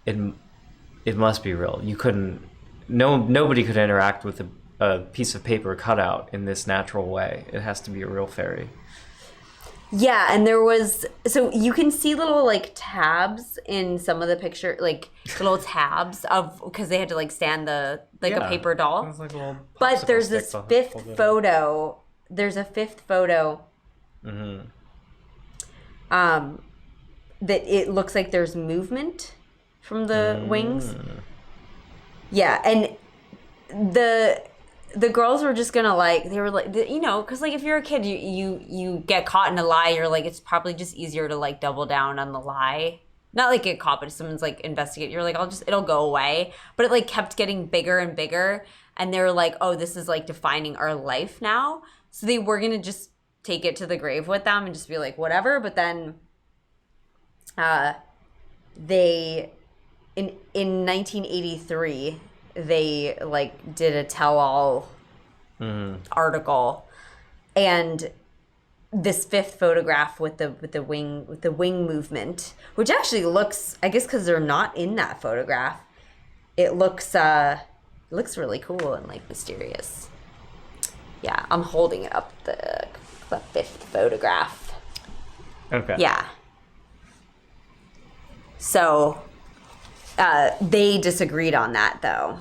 Speaker 3: it must be real. You couldn't, nobody could interact with a piece of paper cutout in this natural way. It has to be a real fairy.
Speaker 2: Yeah, and there was, so you can see little like tabs in some of the picture, like little tabs of, because they had to like stand a paper doll.
Speaker 3: Like
Speaker 2: but there's this fifth photo. There's a fifth photo.
Speaker 3: Mm-hmm.
Speaker 2: That it looks like there's movement from the wings. Yeah, and the girls were just gonna like, they were like, because like if you're a kid, you get caught in a lie, you're like, it's probably just easier to like double down on the lie. Not like get caught, but if someone's like investigate, you're like, it'll go away. But it like kept getting bigger and bigger, and they were like, oh, this is like defining our life now. So they were gonna just take it to the grave with them and just be like, whatever. But then, they in 1983. They like did a tell-all article, and this fifth photograph with the wing movement, which actually looks, I guess because they're not in that photograph, it looks really cool and like mysterious. Yeah, I'm holding it up, the fifth photograph.
Speaker 3: Okay.
Speaker 2: Yeah. So they disagreed on that, though.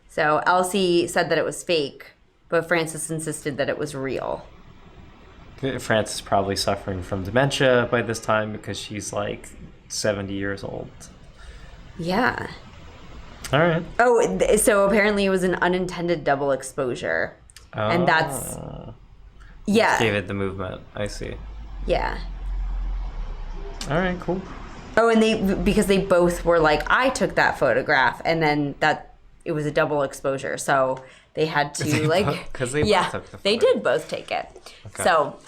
Speaker 2: So Elsie said that it was fake, but Frances insisted that it was real.
Speaker 3: Frances probably suffering from dementia by this time because she's like 70 years old.
Speaker 2: Yeah.
Speaker 3: All right.
Speaker 2: Oh, so apparently it was an unintended double exposure.
Speaker 3: Oh.
Speaker 2: And that's... Yeah.
Speaker 3: Gave it the movement. I see.
Speaker 2: Yeah.
Speaker 3: All right, cool.
Speaker 2: Oh, and because they both were like, I took that photograph, and then it was a double exposure, so they had to
Speaker 3: because they both took the photo.
Speaker 2: They did both take it. Okay. So,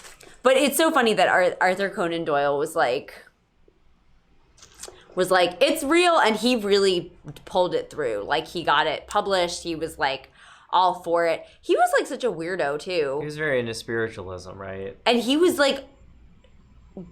Speaker 2: but it's so funny that Arthur Conan Doyle was like, it's real, and he really pulled it through. Like, he got it published. He was like all for it. He was like such a weirdo too.
Speaker 3: He was very into spiritualism, right?
Speaker 2: And he was like,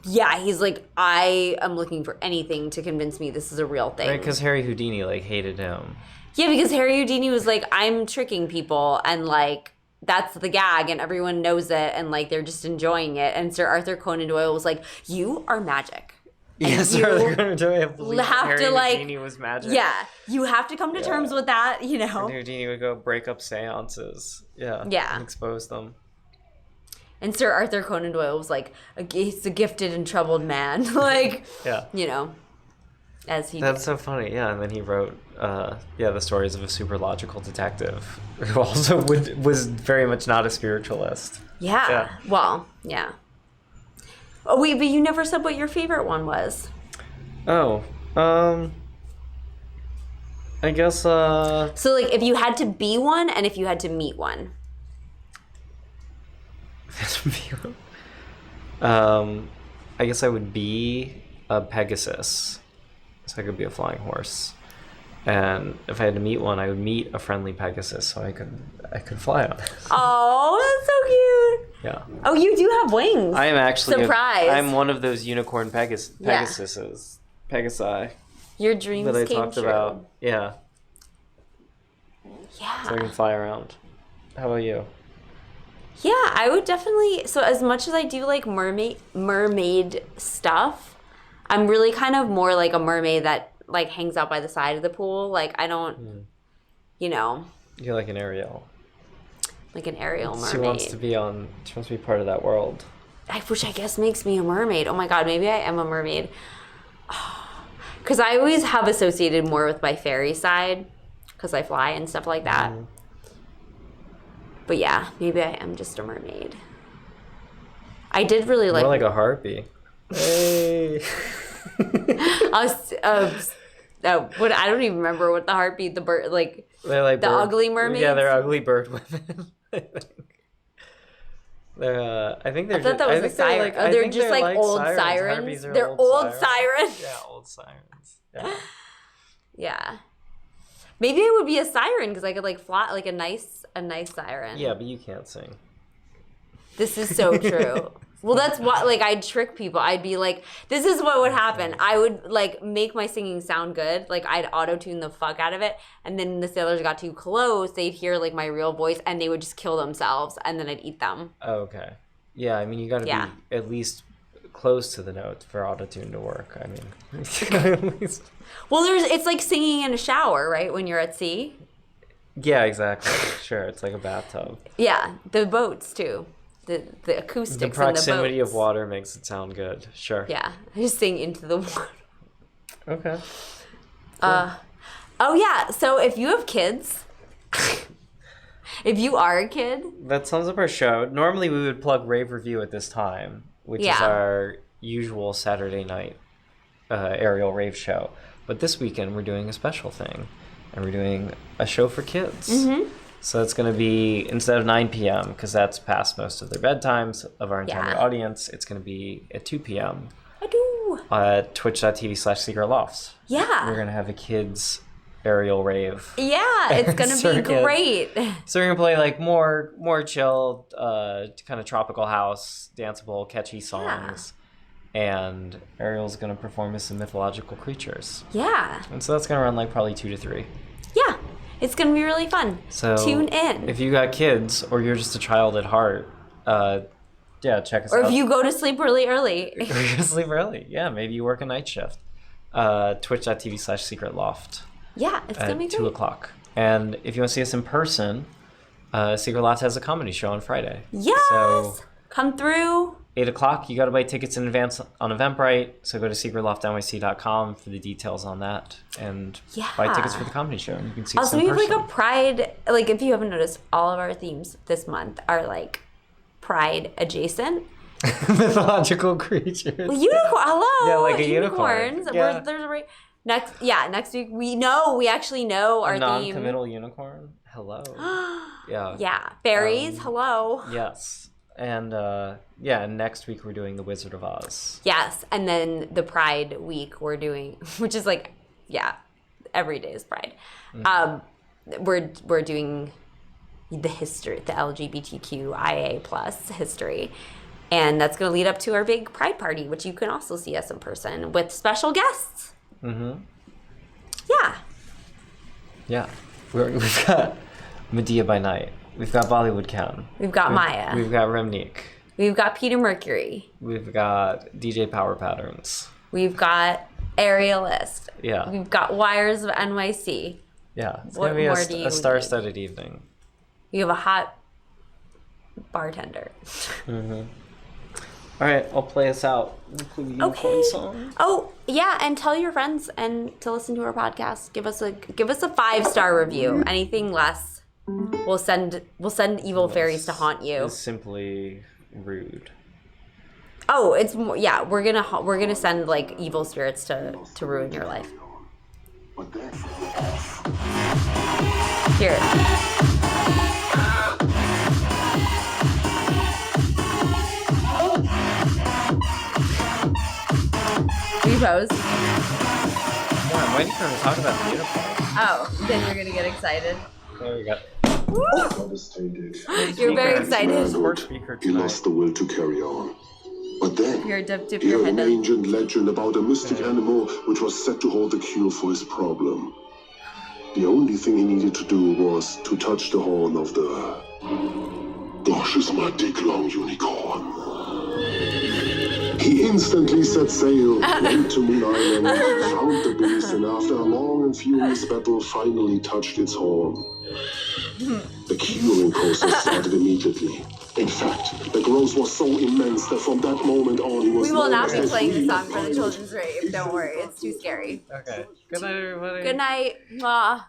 Speaker 2: yeah, he's like, I am looking for anything to convince me this is a real thing.
Speaker 3: Right, because Harry Houdini, like, hated him.
Speaker 2: Yeah, because Harry Houdini was like, I'm tricking people, and like, that's the gag, and everyone knows it, and like, they're just enjoying it. And Sir Arthur Conan Doyle was like, you are magic.
Speaker 3: Yes, Arthur Conan Doyle believed Harry Houdini was magic.
Speaker 2: Yeah, you have to come to terms with that,
Speaker 3: And Houdini would go break up seances. Yeah. And expose them.
Speaker 2: And Sir Arthur Conan Doyle was like, he's a gifted and troubled man. Like, as he
Speaker 3: That's so funny, yeah. And then he wrote, the stories of a super logical detective who also was very much not a spiritualist.
Speaker 2: Yeah. Well, yeah. Oh, wait, but you never said what your favorite one was.
Speaker 3: Oh, I guess,
Speaker 2: So, like, if you had to be one and if you had to meet one.
Speaker 3: I guess I would be a Pegasus, so I could be a flying horse. And if I had to meet one, I would meet a friendly Pegasus, so I could fly on it.
Speaker 2: Oh, that's so cute.
Speaker 3: Yeah.
Speaker 2: Oh, you do have wings.
Speaker 3: I am actually
Speaker 2: surprise.
Speaker 3: I'm one of those unicorn Pegasuses, Pegasi.
Speaker 2: Your dreams
Speaker 3: that I
Speaker 2: came
Speaker 3: talked
Speaker 2: true.
Speaker 3: about. Yeah.
Speaker 2: Yeah.
Speaker 3: So I can fly around. How about you?
Speaker 2: Yeah, I would definitely. So as much as I do like mermaid stuff, I'm really kind of more like a mermaid that like hangs out by the side of the pool. Like I don't, You're
Speaker 3: like an Ariel.
Speaker 2: Like an Ariel mermaid.
Speaker 3: She wants to be part of that world.
Speaker 2: which I guess makes me a mermaid. Oh my God, maybe I am a mermaid. Because I always have associated more with my fairy side because I fly and stuff like that. But yeah, maybe I am just a mermaid. I did really
Speaker 3: More like a harpy. Hey.
Speaker 2: What I don't even remember what the harpy, the bird, like
Speaker 3: They're like
Speaker 2: the ugly mermaids.
Speaker 3: Yeah, they're ugly bird women. I think. I think they're.
Speaker 2: I thought that was a siren. They're just like old sirens. They're old sirens.
Speaker 3: Yeah, old sirens. Yeah.
Speaker 2: Yeah. Maybe it would be a siren because I could like fly like a nice siren.
Speaker 3: Yeah, but you can't sing.
Speaker 2: This is so true. Well, that's what, like, I'd trick people. I'd be like, this is what would happen. I would, like, make my singing sound good. Like, I'd auto-tune the fuck out of it. And then the sailors got too close. They'd hear, like, my real voice, and they would just kill themselves, and then I'd eat them.
Speaker 3: Oh, okay. Yeah, I mean, you gotta be at least close to the note for auto-tune to work. I mean, at least...
Speaker 2: Well, it's like singing in a shower, right, when you're at sea?
Speaker 3: Yeah, exactly. Sure, it's like a bathtub.
Speaker 2: Yeah, the boats, too. The acoustics in the boats.
Speaker 3: The proximity of water makes it sound good. Sure.
Speaker 2: Yeah, I just sing into the water.
Speaker 3: Okay.
Speaker 2: Cool. Oh yeah. So if you have kids, if you are a kid,
Speaker 3: that sums up our show. Normally we would plug Rave Review at this time, which is our usual Saturday night Ariel Rave show. But this weekend we're doing a special thing, and we're doing a show for kids. Mm-hmm. So it's going to be, instead of 9 p.m., because that's past most of their bedtimes of our intended audience, it's going to be at 2 p.m. At twitch.tv/Secret Loft.
Speaker 2: Yeah.
Speaker 3: We're going to have a kids Ariel rave.
Speaker 2: Yeah, it's going to be great.
Speaker 3: So we're going to play like more chill, kind of tropical house, danceable, catchy songs. Yeah. And Ariel's going to perform as some mythological creatures. Yeah. And so that's going to run like probably 2 to 3.
Speaker 2: Yeah. It's going to be really fun. So tune in.
Speaker 3: If you got kids or you're just a child at heart, check us out.
Speaker 2: Or if you go to sleep really early.
Speaker 3: Or you go to sleep early. Yeah, maybe you work a night shift. Twitch.tv/Secret Loft.
Speaker 2: Yeah, it's going to be great.
Speaker 3: At 2 o'clock. And if you want to see us in person, Secret Loft has a comedy show on Friday.
Speaker 2: Yes! So, come through.
Speaker 3: 8 o'clock, you got to buy tickets in advance on Eventbrite. So go to secretloftnyc.com for the details on that. And buy tickets for the comedy show. And you can see us in person. Also, we have like a pride,
Speaker 2: like if you haven't noticed, all of our themes this month are like pride adjacent.
Speaker 3: Mythological creatures.
Speaker 2: Well, unicorn, hello.
Speaker 3: Yeah, like a unicorn.
Speaker 2: Yeah. Next week, we actually know our theme.
Speaker 3: Non-committal unicorn, hello. Yeah.
Speaker 2: Yeah, fairies, hello.
Speaker 3: Yes. And next week we're doing the Wizard of Oz.
Speaker 2: Yes, and then the Pride week we're doing, which is like, every day is Pride. Mm-hmm. We're doing the history, the LGBTQIA plus history, and that's going to lead up to our big Pride party, which you can also see us in person with special guests. Mm-hmm. Yeah.
Speaker 3: Yeah, we've got Medea by night. We've got Bollywood Count.
Speaker 2: We've got Maya.
Speaker 3: We've got Remnick.
Speaker 2: We've got Peter Mercury.
Speaker 3: We've got DJ Power Patterns.
Speaker 2: We've got Arielist.
Speaker 3: Yeah.
Speaker 2: We've got Wires of NYC.
Speaker 3: Yeah. It's going to be a star-studded evening.
Speaker 2: You have a hot bartender.
Speaker 3: Mm-hmm. All right, I'll play us out.
Speaker 2: Okay. Song. Oh, yeah, and tell your friends and to listen to our podcast. Give us a 5-star review. Anything less, we'll send evil fairies to haunt you.
Speaker 3: It's simply rude.
Speaker 2: Oh, it's we're gonna send like evil spirits to ruin your life. Here. Repose.
Speaker 3: Yeah, I'm waiting for him to talk about the unicorn.
Speaker 2: Oh, then you're gonna get excited.
Speaker 3: There we go.
Speaker 2: You're very excited.
Speaker 1: He lost the will to carry on. But then,
Speaker 2: he heard
Speaker 1: an ancient legend about a mystic animal which was said to hold the cure for his problem. The only thing he needed to do was to touch the horn of the... Gosh, is my dick long unicorn. He instantly set sail, went to Moon Island, found the beast, and after a long and furious battle, finally touched its horn. The curing process started immediately. In fact, the growth was so immense that from that moment on, he was
Speaker 2: We will
Speaker 1: known
Speaker 2: not
Speaker 1: as
Speaker 2: be
Speaker 1: the
Speaker 2: playing this
Speaker 1: Queen
Speaker 2: song
Speaker 1: of
Speaker 2: for the
Speaker 1: Pirates.
Speaker 2: children's rave. Don't worry, it's too scary.
Speaker 3: Okay. Good night, everybody.
Speaker 2: Good night. Mwah.